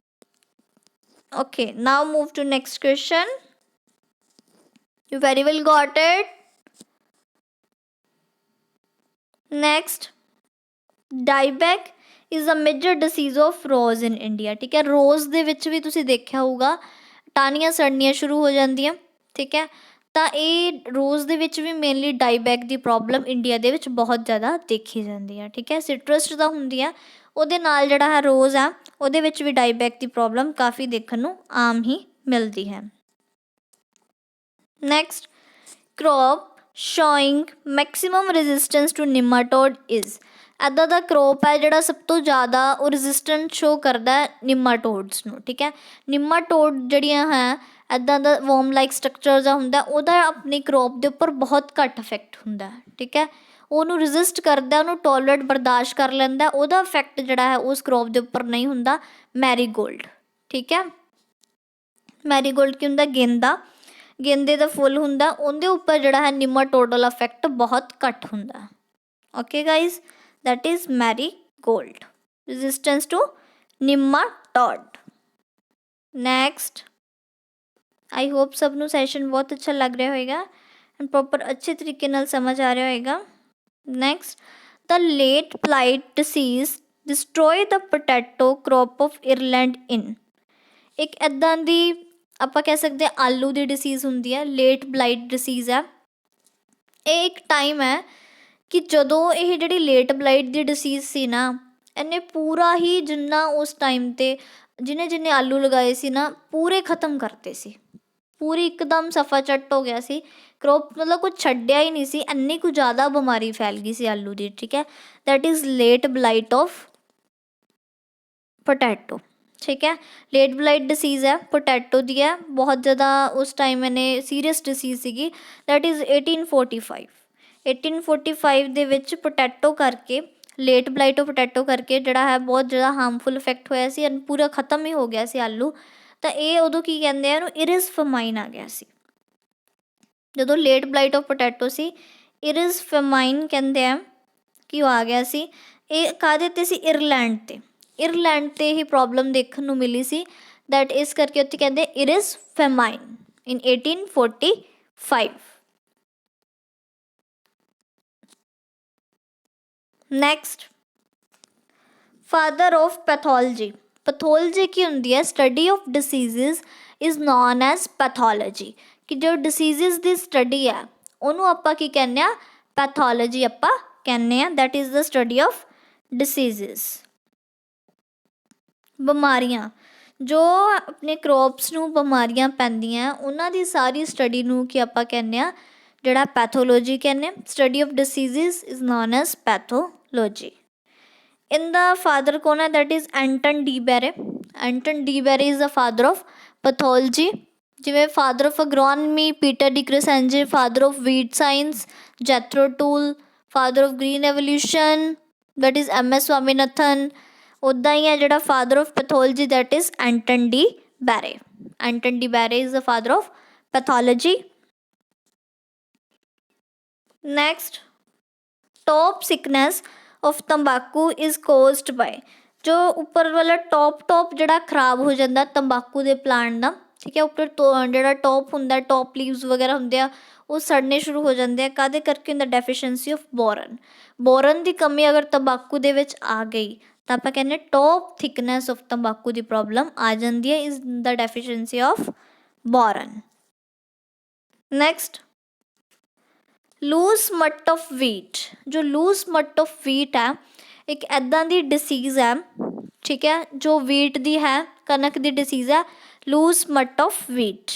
Okay, now move to next question. You very well got it. Next, dieback is a major disease of rose in India. ਠੀਕ ਹੈ, ਰੋਜ਼ ਦੇ ਵਿੱਚ ਵੀ ਤੁਸੀਂ ਦੇਖਿਆ ਹੋਊਗਾ ਟਾਹਣੀਆਂ ਸੜਨੀਆਂ ਸ਼ੁਰੂ ਹੋ ਜਾਂਦੀਆਂ। ਠੀਕ ਹੈ, ਤਾਂ ਇਹ ਰੋਜ਼ ਦੇ ਵਿੱਚ ਵੀ ਮੇਨਲੀ ਡਾਈਬੈਕ ਦੀ ਪ੍ਰੋਬਲਮ ਇੰਡੀਆ ਦੇ ਵਿੱਚ ਬਹੁਤ ਜ਼ਿਆਦਾ ਦੇਖੀ ਜਾਂਦੀ ਹੈ। ਠੀਕ ਹੈ, ਸਿਟਰਸ ਦਾ ਹੁੰਦੀ ਆ, ਉਹਦੇ ਨਾਲ ਜਿਹੜਾ ਹੈ ਰੋਜ਼ ਆ ਉਹਦੇ ਵਿੱਚ ਵੀ ਡਾਈਬੈਕ ਦੀ ਪ੍ਰੋਬਲਮ ਕਾਫੀ ਦੇਖਣ ਨੂੰ ਆਮ ਹੀ ਮਿਲਦੀ ਹੈ। Next, crop showing maximum resistance to nematode is. ਇੱਦਾਂ ਦਾ ਕਰੋਪ ਹੈ ਜਿਹੜਾ ਸਭ ਤੋਂ ਜ਼ਿਆਦਾ ਉਹ ਰੈਜ਼ਿਸਟੈਂਸ ਸ਼ੋ ਕਰਦਾ ਨਿਮਾਟੋਡਸ ਨੂੰ। ਠੀਕ ਹੈ, ਨਿਮਾਟੋਡ ਜਿਹੜੀਆਂ ਹੈ ਇੱਦਾਂ ਦਾ ਵੋਮ ਲਾਈਕ ਸਟਰਕਚਰ ਦਾ ਹੁੰਦਾ, ਉਹਦਾ ਆਪਣੀ ਕਰੋਪ ਦੇ ਉੱਪਰ ਬਹੁਤ ਘੱਟ ਇਫੈਕਟ ਹੁੰਦਾ। ਠੀਕ ਹੈ, ਉਹਨੂੰ ਰੈਜ਼ਿਸਟ ਕਰਦਾ, ਉਹਨੂੰ ਟੋਲਰੇਟ ਬਰਦਾਸ਼ਤ ਕਰ ਲੈਂਦਾ, ਉਹਦਾ ਇਫੈਕਟ ਜਿਹੜਾ ਹੈ ਉਸ ਕਰੋਪ ਦੇ ਉੱਪਰ ਨਹੀਂ ਹੁੰਦਾ। ਮੈਰੀਗੋਲਡ, ਠੀਕ ਹੈ, ਮੈਰੀਗੋਲਡ ਕੀ ਹੁੰਦਾ? ਗੇਂਦਾ, ਗੇਂਦੇ ਦਾ ਫੁੱਲ ਹੁੰਦਾ, ਉਹਦੇ ਉੱਪਰ ਜਿਹੜਾ ਹੈ ਨਿਮਾਟੋਡਲ ਇਫੈਕਟ ਬਹੁਤ ਘੱਟ ਹੁੰਦਾ। Okay guys, that is marigold, resistance to nematode. Next, I hope ਸਭ ਨੂੰ ਸੈਸ਼ਨ ਬਹੁਤ ਅੱਛਾ ਲੱਗ ਰਿਹਾ ਹੋਏਗਾ ਐਂਡ ਪ੍ਰੋਪਰ ਅੱਛੇ ਤਰੀਕੇ ਨਾਲ ਸਮਝ ਆ ਰਿਹਾ ਹੋਏਗਾ। Next, the late blight disease destroy the potato crop of Ireland in. ਇੱਕ ਇੱਦਾਂ ਦੀ ਆਪਾਂ ਕਹਿ ਸਕਦੇ ਹਾਂ ਆਲੂ ਦੀ ਡਿਸੀਜ਼ ਹੁੰਦੀ ਹੈ, ਲੇਟ ਬਲਾਈਟ ਡਿਸੀਜ਼ ਹੈ। ਇਹ ਇੱਕ ਟਾਈਮ ਹੈ ਕਿ ਜਦੋਂ ਇਹ ਜਿਹੜੀ ਲੇਟ ਬਲਾਈਟ ਦੀ ਡਿਸੀਜ਼ ਸੀ ਨਾ, ਇਹਨੇ ਪੂਰਾ ਹੀ ਜਿੰਨਾ ਉਸ ਟਾਈਮ 'ਤੇ ਜਿਹਨੇ ਆਲੂ ਲਗਾਏ ਸੀ ਨਾ ਪੂਰੇ ਖ਼ਤਮ ਕਰਤੇ ਸੀ। ਪੂਰੀ ਇੱਕਦਮ ਸਫਾ ਚੱਟ ਹੋ ਗਿਆ ਸੀ ਕਰੋਪ, ਮਤਲਬ ਕੁਝ ਛੱਡਿਆ ਹੀ ਨਹੀਂ ਸੀ, ਇੰਨੀ ਕੁ ਜ਼ਿਆਦਾ ਬਿਮਾਰੀ ਫੈਲ ਗਈ ਸੀ ਆਲੂ ਦੀ। ਠੀਕ ਹੈ, that is late blight of potato. ਠੀਕ ਹੈ, ਲੇਟ ਬਲਾਈਟ ਡਿਸੀਜ਼ ਹੈ, ਪੋਟੈਟੋ ਦੀ ਹੈ, ਬਹੁਤ ਜ਼ਿਆਦਾ ਉਸ ਟਾਈਮ ਇਹਨੇ ਸੀਰੀਅਸ ਡਿਸੀਜ਼ ਸੀਗੀ। ਦੈਟ ਇਜ਼ 1845 ਦੇ ਵਿੱਚ ਪੋਟੈਟੋ ਕਰਕੇ ਲੇਟ ਬਲਾਈਟ ਆਫ ਪੋਟੈਟੋ ਕਰਕੇ ਜਿਹੜਾ ਹੈ ਬਹੁਤ ਜ਼ਿਆਦਾ ਹਾਰਮਫੁਲ ਇਫੈਕਟ ਹੋਇਆ ਸੀ, ਪੂਰਾ ਖਤਮ ਹੀ ਹੋ ਗਿਆ ਸੀ ਆਲੂ। ਤਾਂ ਇਹ ਉਦੋਂ ਕੀ ਕਹਿੰਦੇ ਆ ਇਹਨੂੰ, ਇਰਿਸਫਮਾਈਨ ਆ ਗਿਆ ਸੀ। ਜਦੋਂ ਲੇਟ ਬਲਾਈਟ ਆਫ ਪੋਟੈਟੋ ਸੀ, ਇਰਿਸਫਮਾਈਨ ਕਹਿੰਦੇ ਆ ਕਿ ਉਹ ਆ ਗਿਆ ਸੀ। ਇਹ ਕਾਹਦੇ 'ਤੇ ਸੀ, ਇਰਲੈਂਡ 'ਤੇ। ਇਰਲੈਂਡ 'ਤੇ ਇਹ ਪ੍ਰੋਬਲਮ ਦੇਖਣ ਨੂੰ ਮਿਲੀ ਸੀ, ਦੈਟ ਇਸ ਕਰਕੇ ਉੱਥੇ ਕਹਿੰਦੇ Irish famine in 1845। Next, father of pathology. Pathology ਕੀ ਹੁੰਦੀ ਹੈ, study of diseases is known as pathology. ਕਿ ਜੋ ਡਿਸੀਜ਼ਿਜ਼ ਦੀ ਸਟੱਡੀ ਹੈ ਉਹਨੂੰ ਆਪਾਂ ਕੀ ਕਹਿੰਦੇ ਹਾਂ, ਪੈਥੋਲੋਜੀ ਆਪਾਂ ਕਹਿੰਦੇ ਹਾਂ। That is the study of diseases. ਬਿਮਾਰੀਆਂ, ਜੋ ਆਪਣੇ ਕ੍ਰੋਪਸ ਨੂੰ ਬਿਮਾਰੀਆਂ ਪੈਂਦੀਆਂ ਉਹਨਾਂ ਦੀ ਸਾਰੀ ਸਟੱਡੀ ਨੂੰ ਕੀ ਆਪਾਂ ਕਹਿੰਦੇ ਹਾਂ, ਜਿਹੜਾ ਪੈਥੋਲੋਜੀ ਕਹਿੰਦੇ। Study of diseases is known as pathology. ਇਹਦਾ ਫਾਦਰ ਕੌਣ ਹੈ, that is Anton de Bary. Anton de Bary is the father of pathology. ਜਿਵੇਂ father of agronomy Peter de Crescenzi, father of weed science Jethro Tull, father of green evolution that is M S Swaminathan. ਉੱਦਾਂ ਹੀ ਹੈ ਜਿਹੜਾ father of pathology that is Anton de Bary. Anton de Bary is the father of pathology. Next, top sickness of ਤੰਬਾਕੂ is caused by. ਜੋ ਉੱਪਰ ਵਾਲਾ top ਜਿਹੜਾ ਖਰਾਬ ਹੋ ਜਾਂਦਾ ਤੰਬਾਕੂ ਦੇ ਪਲਾਂਟ ਦਾ, ਠੀਕ ਹੈ, ਉੱਪਰ ਜਿਹੜਾ ਟੋਪ ਹੁੰਦਾ, ਟੋਪ ਲੀਵਸ ਵਗੈਰਾ ਹੁੰਦੇ ਆ, ਉਹ ਸੜਨੇ ਸ਼ੁਰੂ ਹੋ ਜਾਂਦੇ ਆ। ਕਾਹਦੇ ਕਰਕੇ ਹੁੰਦਾ, ਡੈਫੀਸ਼ੀਐਂਸੀ ਆਫ ਬੋਰਨ। ਬੋਰਨ ਦੀ ਕਮੀ ਅਗਰ ਤੰਬਾਕੂ ਦੇ ਵਿੱਚ ਆ ਗਈ ਤਾਂ ਆਪਾਂ ਕਹਿੰਦੇ ਟੋਪ ਥਿਕਨੈਸ ਆਫ ਤੰਬਾਕੂ ਦੀ ਪ੍ਰੋਬਲਮ ਆ ਜਾਂਦੀ ਹੈ, is the deficiency of boron. Next, loose smut of wheat. ਜੋ ਲੂਜ਼ ਮਟ ਆਫ ਵੀਟ ਹੈ ਇੱਕ ਇੱਦਾਂ ਦੀ ਡਿਸੀਜ਼ ਹੈ, ਠੀਕ ਹੈ, ਜੋ ਵੀਟ ਦੀ ਹੈ, ਕਣਕ ਦੀ ਡਿਸੀਜ਼ ਹੈ ਲੂਜ਼ ਮਟ ਆਫ ਵੀਟ।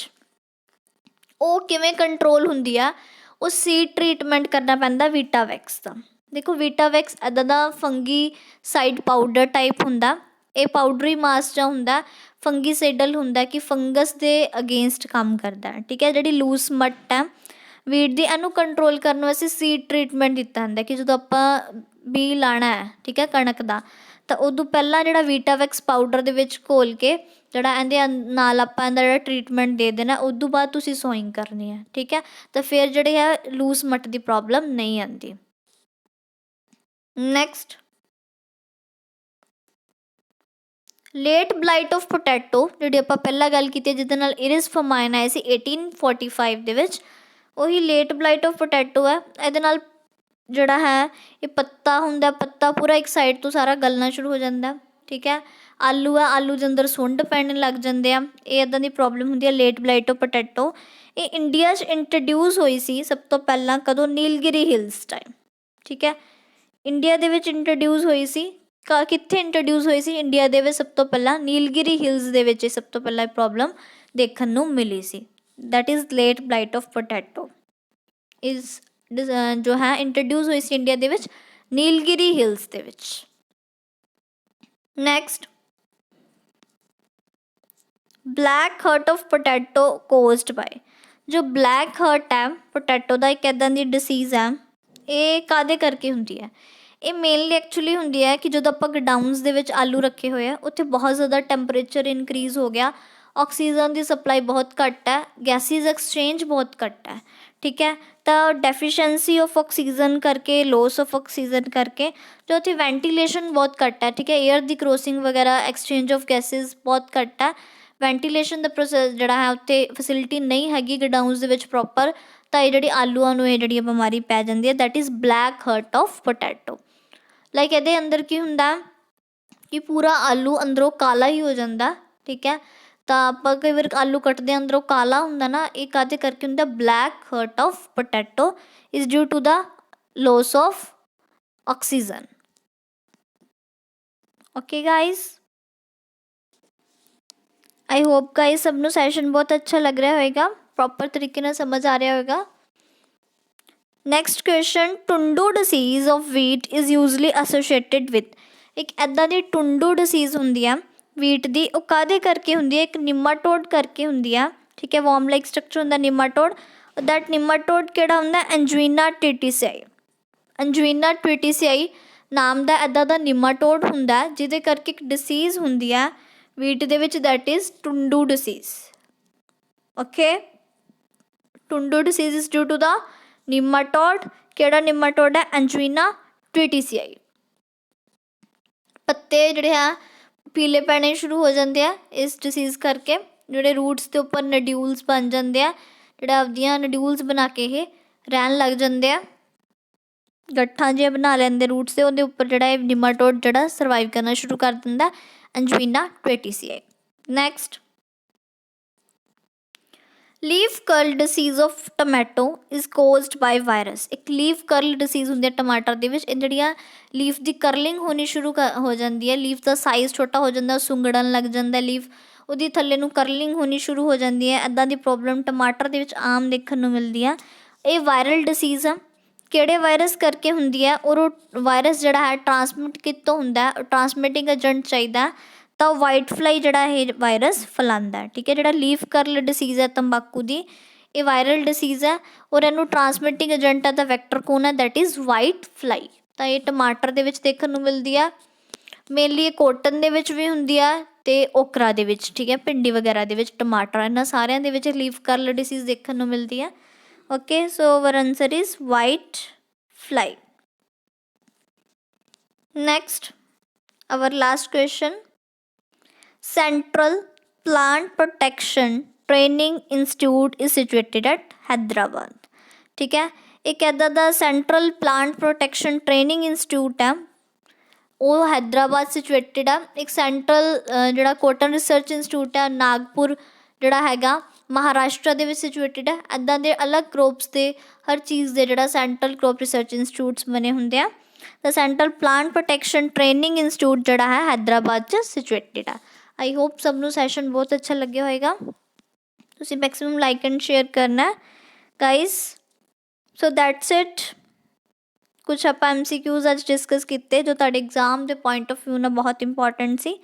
ਉਹ ਕਿਵੇਂ ਕੰਟਰੋਲ ਹੁੰਦੀ ਆ, ਉਹ ਸੀਡ ਟਰੀਟਮੈਂਟ ਕਰਨਾ ਪੈਂਦਾ ਵੀਟਾਵੈਕਸ ਦਾ। ਦੇਖੋ ਵੀਟਾਵੈਕਸ ਇੱਦਾਂ ਦਾ ਫੰਗੀ ਸਾਈਡ ਪਾਊਡਰ ਟਾਈਪ ਹੁੰਦਾ। ਇਹ ਪਾਊਡਰੀ ਮਾਸ ਜਾਂ ਹੁੰਦਾ, ਫੰਗੀਸਾਈਡਲ ਹੁੰਦਾ, ਕਿ ਫੰਗਸ ਦੇ ਅਗੇਂਸਟ ਕੰਮ ਕਰਦਾ, ਠੀਕ ਹੈ। ਜਿਹੜੀ ਲੂਜ਼ ਮਟ ਹੈ ਵੀਟ ਦੀ, ਇਹਨੂੰ ਕੰਟਰੋਲ ਕਰਨ ਵਾਸਤੇ ਸੀਡ ਟਰੀਟਮੈਂਟ ਦਿੱਤਾ ਹੁੰਦਾ ਕਿ ਜਦੋਂ ਆਪਾਂ ਬੀਜ ਲਾਉਣਾ ਹੈ, ਠੀਕ ਹੈ, ਕਣਕ ਦਾ, ਤਾਂ ਉਦੋਂ ਪਹਿਲਾਂ ਜਿਹੜਾ ਵੀਟਾਵੈਕਸ ਪਾਊਡਰ ਦੇ ਵਿੱਚ ਘੋਲ ਕੇ ਜਿਹੜਾ ਇਹਦੇ ਨਾਲ ਆਪਾਂ ਇਹਦਾ ਜਿਹੜਾ ਟਰੀਟਮੈਂਟ ਦੇ ਦੇਣਾ, ਉਦੋਂ ਬਾਅਦ ਤੁਸੀਂ ਸੋਇੰਗ ਕਰਨੀ ਹੈ, ਠੀਕ ਹੈ। ਤਾਂ ਫਿਰ ਜਿਹੜੇ ਹੈ ਲੂਜ਼ ਮਟ ਦੀ ਪ੍ਰੋਬਲਮ ਨਹੀਂ ਆਉਂਦੀ। Next, late blight of potato, ਜਿਹੜੀ ਆਪਾਂ ਪਹਿਲਾਂ ਗੱਲ ਕੀਤੀ ਜਿਹਦੇ ਨਾਲ ਇਰਿਸਫਮਾਈਨ ਆਏ ਸੀ 1845 ਦੇ ਵਿੱਚ, ਉਹੀ ਲੇਟ ਬਲਾਈਟ ਆਫ ਪੋਟੈਟੋ ਹੈ। ਇਹਦੇ ਨਾਲ ਜਿਹੜਾ ਹੈ ਇਹ ਪੱਤਾ ਹੁੰਦਾ, ਪੱਤਾ ਪੂਰਾ ਇੱਕ ਸਾਈਡ ਤੋਂ ਸਾਰਾ ਗਲਣਾ ਸ਼ੁਰੂ ਹੋ ਜਾਂਦਾ, ਠੀਕ ਹੈ। ਆਲੂ ਹੈ, ਆਲੂ ਦੇ ਅੰਦਰ ਸੁੰਡ ਪੈਣ ਲੱਗ ਜਾਂਦੇ ਆ। ਇਹ ਇੱਦਾਂ ਦੀ ਪ੍ਰੋਬਲਮ ਹੁੰਦੀ ਹੈ ਲੇਟ ਬਲਾਈਟ ਆਫ ਪੋਟੈਟੋ। ਇਹ ਇੰਡੀਆ 'ਚ ਇੰਟਰੋਡਿਊਸ ਹੋਈ ਸੀ ਸਭ ਤੋਂ ਪਹਿਲਾਂ ਕਦੋਂ, ਨੀਲਗਿਰੀ ਹਿਲਸ ਟਾਈਮ, ਠੀਕ ਹੈ। ਇੰਡੀਆ ਦੇ ਵਿੱਚ ਇੰਟਰੋਡਿਊਸ ਹੋਈ ਸੀ, ਕਿੱਥੇ ਇੰਟਰੋਡਿਊਸ ਹੋਈ ਸੀ, ਇੰਡੀਆ ਦੇ ਵਿੱਚ ਸਭ ਤੋਂ ਪਹਿਲਾਂ ਨੀਲਗਿਰੀ ਹਿਲਸ ਦੇ ਵਿੱਚ ਸਭ ਤੋਂ ਪਹਿਲਾਂ ਇਹ ਪ੍ਰੋਬਲਮ ਦੇਖਣ ਨੂੰ ਮਿਲੀ ਸੀ। That is late blight of potato is ਜੋ ਹੈ ਇੰਟਰੋਡਿਊਸ ਹੋਈ ਸੀ ਇੰਡੀਆ ਦੇ ਵਿੱਚ ਨੀਲਗਿਰੀ ਹਿਲਸ ਦੇ ਵਿੱਚ। Next, black heart of potato caused by. ਜੋ ਬਲੈਕ ਹਰਟ ਹੈ ਪੋਟੈਟੋ ਦਾ, ਇੱਕ ਇੱਦਾਂ ਦੀ ਡਿਸੀਜ਼ ਹੈ। ਇਹ ਕਾਹਦੇ ਕਰਕੇ ਹੁੰਦੀ ਹੈ, ਇਹ ਮੇਨਲੀ ਐਕਚੁਅਲੀ ਹੁੰਦੀ ਹੈ ਕਿ ਜਦੋਂ ਆਪਾਂ ਗਡਾਊਨਸ ਦੇ ਵਿੱਚ ਆਲੂ ਰੱਖੇ ਹੋਏ ਆ, ਉੱਥੇ ਬਹੁਤ ਜ਼ਿਆਦਾ ਟੈਂਪਰੇਚਰ ਇਨਕਰੀਜ਼ ਹੋ ਗਿਆ, ਆਕਸੀਜਨ ਦੀ ਸਪਲਾਈ ਬਹੁਤ ਘੱਟ ਹੈ, ਗੈਸਿਸ ਐਕਸਚੇਂਜ ਬਹੁਤ ਘੱਟ ਹੈ, ਠੀਕ ਹੈ। ਤਾਂ ਡੈਫੀਸ਼ੀਐਂਸੀ ਆਫ ਆਕਸੀਜਨ ਕਰਕੇ, ਲੋਸ ਆਫ ਆਕਸੀਜਨ ਕਰਕੇ, ਜੋ ਉੱਥੇ ਵੈਂਟੀਲੇਸ਼ਨ ਬਹੁਤ ਘੱਟ ਹੈ, ਠੀਕ ਹੈ, ਏਅਰ ਦੀ ਕਰੋਸਿੰਗ ਵਗੈਰਾ, ਐਕਸਚੇਂਜ ਆਫ ਗੈਸਿਸ ਬਹੁਤ ਘੱਟ ਹੈ, ਵੈਂਟੀਲੇਸ਼ਨ ਦਾ ਪ੍ਰੋਸੈਸ ਜਿਹੜਾ ਹੈ ਉੱਥੇ ਫੈਸਿਲਿਟੀ ਨਹੀਂ ਹੈਗੀ ਗਡਾਊਨਸ ਦੇ ਵਿੱਚ ਪ੍ਰੋਪਰ, ਤਾਂ ਇਹ ਜਿਹੜੀ ਆਲੂਆਂ ਨੂੰ ਇਹ ਜਿਹੜੀ ਬਿਮਾਰੀ ਪੈ ਜਾਂਦੀ ਹੈ। That is black heart of potato. Like ਇਹਦੇ ਅੰਦਰ ਕੀ ਹੁੰਦਾ ਕਿ ਪੂਰਾ ਆਲੂ ਅੰਦਰੋਂ ਕਾਲਾ ਹੀ ਹੋ ਜਾਂਦਾ, ਠੀਕ ਹੈ। ਤਾਂ ਆਪਾਂ ਕਈ ਵਾਰ ਆਲੂ ਕੱਟਦੇ ਅੰਦਰੋਂ ਕਾਲਾ ਹੁੰਦਾ ਨਾ, ਇਹ ਕਾਹਦੇ ਕਰਕੇ ਹੁੰਦਾ, black heart of potato is due to the loss of oxygen. Okay guys, I hope guys ਸਭ ਨੂੰ ਸੈਸ਼ਨ ਬਹੁਤ ਅੱਛਾ ਲੱਗ ਰਿਹਾ ਹੋਏਗਾ, ਪ੍ਰੋਪਰ ਤਰੀਕੇ ਨਾਲ ਸਮਝ ਆ ਰਿਹਾ ਹੋਏਗਾ। Next question, tundu disease of wheat is usually associated with. ਇੱਕ ਇੱਦਾਂ ਦੀ ਟੁੰਡੂ ਡਿਸੀਜ਼ ਹੁੰਦੀ ਆ ਵੀਟ ਦੀ, ਉਹ ਕਾਹਦੇ ਕਰਕੇ ਹੁੰਦੀ ਹੈ, ਇੱਕ ਨਿਮਾਟੋਡ ਕਰਕੇ ਹੁੰਦੀ ਆ, ਠੀਕ ਹੈ। ਵਾਰਮ ਲਾਈਕ ਸਟਰਕਚਰ ਹੁੰਦਾ ਨਿਮਾਟੋਡ, ਦੈਟ ਨਿਮਾਟੋਡ ਕਿਹੜਾ ਹੁੰਦਾ, ਐਂਜੂਇਨਾ ਟ੍ਰੀਟੀਸੀਆਈ। ਐਂਜੂਇਨਾ ਟ੍ਰੀਟੀਸੀਆਈ ਨਾਮ ਦਾ ਇੱਦਾਂ ਦਾ ਨਿਮਾਟੋਡ ਹੁੰਦਾ ਜਿਹਦੇ ਕਰਕੇ ਇੱਕ ਡਿਸੀਜ਼ ਹੁੰਦੀ ਹੈ ਵੀਟ ਦੇ ਵਿੱਚ, that is tundu disease. Okay, tundu disease is due to the nematode. ਕਿਹੜਾ ਨਿਮਾਟੋਡ ਹੈ? ਐਂਜੂਇਨਾ ਟ੍ਰੀਟੀਸੀਆਈ। ਪੱਤੇ ਜਿਹੜੇ ਆ ਪੀਲੇ ਪੈਣੇ ਸ਼ੁਰੂ ਹੋ ਜਾਂਦੇ ਆ ਇਸ ਡਿਸੀਜ਼ ਕਰਕੇ। ਜਿਹੜੇ ਰੂਟਸ ਦੇ ਉੱਪਰ ਨਡਿਊਲਸ ਬਣ ਜਾਂਦੇ ਆ, ਜਿਹੜਾ ਆਪਦੀਆਂ ਨਡਿਊਲਸ ਬਣਾ ਕੇ ਇਹ ਰਹਿਣ ਲੱਗ ਜਾਂਦੇ ਆ, ਗੱਠਾਂ ਜਿਹੀਆਂ ਬਣਾ ਲੈਂਦੇ ਰੂਟਸ ਦੇ, ਉਹਦੇ ਉੱਪਰ ਜਿਹੜਾ ਇਹ ਨਿਮਾਟੋਡ ਜਿਹੜਾ ਸਰਵਾਈਵ ਕਰਨਾ ਸ਼ੁਰੂ ਕਰ ਦਿੰਦਾ, Anguina tritici. Next, leaf curl disease of tomato is caused by virus. ਇੱਕ ਲੀਫ ਕਰਲ ਡਿਸੀਜ਼ ਹੁੰਦੀ ਹੈ ਟਮਾਟਰ ਦੇ ਵਿੱਚ। ਇਹ ਜਿਹੜੀਆਂ ਲੀਫ ਦੀ ਕਰਲਿੰਗ ਹੋਣੀ ਸ਼ੁਰੂ ਹੋ ਜਾਂਦੀ ਹੈ, ਲੀਫ ਦਾ ਸਾਈਜ਼ ਛੋਟਾ ਹੋ ਜਾਂਦਾ, ਸੁੰਗੜਨ ਲੱਗ ਜਾਂਦਾ ਲੀਫ, ਉਹਦੀ ਥੱਲੇ ਨੂੰ ਕਰਲਿੰਗ ਹੋਣੀ ਸ਼ੁਰੂ ਹੋ ਜਾਂਦੀ ਹੈ। ਇੱਦਾਂ ਦੀ ਪ੍ਰੋਬਲਮ ਟਮਾਟਰ ਦੇ ਵਿੱਚ ਆਮ ਦੇਖਣ ਨੂੰ ਮਿਲਦੀ ਆ। ਇਹ ਵਾਇਰਲ ਡਿਸੀਜ਼ ਆ। ਕਿਹੜੇ ਵਾਇਰਸ ਕਰਕੇ ਹੁੰਦੀ ਹੈ? ਔਰ ਉਹ ਵਾਇਰਸ ਜਿਹੜਾ ਹੈ ਟਰਾਂਸਮਿਟ ਕਿੱਥੋਂ ਹੁੰਦਾ? ਟਰਾਂਸਮਿਟਿੰਗ ਏਜੰਟ ਚਾਹੀਦਾ ਤਾਂ ਵਾਈਟ ਫਲਾਈ ਜਿਹੜਾ ਇਹ ਵਾਇਰਸ ਫੈਲਾਉਂਦਾ। ਠੀਕ ਹੈ, ਜਿਹੜਾ ਲੀਫ ਕਰਲ ਡਿਸੀਜ਼ ਹੈ ਤੰਬਾਕੂ ਦੀ, ਇਹ ਵਾਇਰਲ ਡਿਸੀਜ਼ ਹੈ ਔਰ ਇਹਨੂੰ ਟਰਾਂਸਮਿਟਿੰਗ ਏਜੰਟ ਦਾ ਵੈਕਟਰ ਕੌਣ ਹੈ? That is white fly. ਤਾਂ ਇਹ ਟਮਾਟਰ ਦੇ ਵਿੱਚ ਦੇਖਣ ਨੂੰ ਮਿਲਦੀ ਆ। ਮੇਨਲੀ ਇਹ ਕੋਟਨ ਦੇ ਵਿੱਚ ਵੀ ਹੁੰਦੀ ਆ ਅਤੇ ਓਕਰਾ ਦੇ ਵਿੱਚ, ਠੀਕ ਹੈ, ਭਿੰਡੀ ਵਗੈਰਾ ਦੇ ਵਿੱਚ, ਟਮਾਟਰ, ਇਹਨਾਂ ਸਾਰਿਆਂ ਦੇ ਵਿੱਚ ਲੀਫ ਕਰਲ ਡਿਸੀਜ਼ ਦੇਖਣ ਨੂੰ ਮਿਲਦੀ ਹੈ। Okay, so our answer is whitefly. Next, our last question, Central Plant Protection Training Institute is situated at Hyderabad. ਠੀਕ ਹੈ, ਇੱਕ ਇੱਦਾਂ ਦਾ Central Plant Protection Training Institute ਹੈ, ਉਹ ਹੈਦਰਾਬਾਦ ਸਿਚੁਏਟਿਡ ਆ। ਇੱਕ ਸੈਂਟਰਲ ਜਿਹੜਾ ਕੋਟਨ ਰਿਸਰਚ ਇੰਸਟੀਟਿਊਟ ਹੈ ਨਾਗਪੁਰ ਜਿਹੜਾ ਹੈਗਾ ਮਹਾਰਾਸ਼ਟਰ ਦੇ ਵਿੱਚ ਸਿਚੁਏਟਿਡ ਹੈ। ਇੱਦਾਂ ਦੇ ਅਲੱਗ ਕਰੋਪਸ ਦੇ ਹਰ ਚੀਜ਼ ਦੇ ਜਿਹੜਾ ਸੈਂਟਰਲ ਕਰੋਪ ਰਿਸਰਚ ਇੰਸਟੀਟਿਊਟਸ ਬਣੇ ਹੁੰਦੇ ਆ। ਤਾਂ central Plant Protection Training institute ਜਿਹੜਾ ਹੈ ਹੈਦਰਾਬਾਦ 'ਚ ਸਿਚੁਏਟਿਡ ਆ। ਆਈ ਹੋਪ ਸਭ ਨੂੰ ਸੈਸ਼ਨ ਬਹੁਤ ਅੱਛਾ ਲੱਗਿਆ ਹੋਏਗਾ। ਤੁਸੀਂ ਮੈਕਸੀਮਮ ਲਾਈਕ ਐਂਡ ਸ਼ੇਅਰ ਕਰਨਾ ਗਾਈਜ਼। So that's it. ਕੁਛ ਆਪਾਂ MCQs ਅੱਜ ਡਿਸਕਸ ਕੀਤੇ ਜੋ ਤੁਹਾਡੇ ਐਗਜ਼ਾਮ ਦੇ ਪੁਆਇੰਟ ਆਫ ਵਿਊ ਨਾਲ ਬਹੁਤ ਇੰਪੋਰਟੈਂਟ ਸੀ।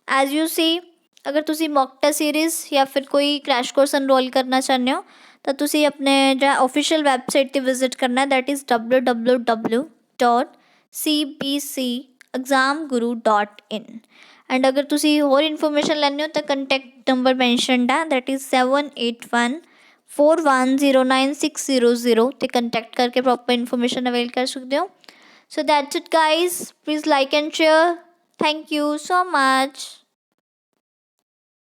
ਐਜ਼ ਯੂ ਸੀ, ਅਗਰ ਤੁਸੀਂ ਮੌਕ ਟੈਸਟ ਸੀਰੀਜ਼ ਜਾਂ ਫਿਰ ਕੋਈ ਕਰੈਸ਼ ਕੋਰਸ ਐਨਰੋਲ ਕਰਨਾ ਚਾਹੁੰਦੇ ਹੋ ਤਾਂ ਤੁਸੀਂ ਆਪਣੇ ਜਿਹੜਾ ਔਫੀਸ਼ੀਅਲ ਵੈਬਸਾਈਟ 'ਤੇ ਵਿਜ਼ਿਟ ਕਰਨਾ, ਦੈਟ ਇਜ਼ www.cbcexamguru.in। ਐਂਡ ਅਗਰ ਤੁਸੀਂ ਹੋਰ ਇਨਫੋਰਮੇਸ਼ਨ ਲੈਂਦੇ ਹੋ ਤਾਂ ਕੰਟੈਕਟ ਨੰਬਰ ਮੈਨਸ਼ਨਡ ਹੈ, ਦੈਟ ਇਜ਼ 7814109600 'ਤੇ ਕੰਟੈਕਟ ਕਰਕੇ ਪ੍ਰੋਪਰ ਇਨਫੋਰਮੇਸ਼ਨ ਅਵੇਲ ਕਰ ਸਕਦੇ ਹੋ। So that's it guys, please like and share. Thank you so much.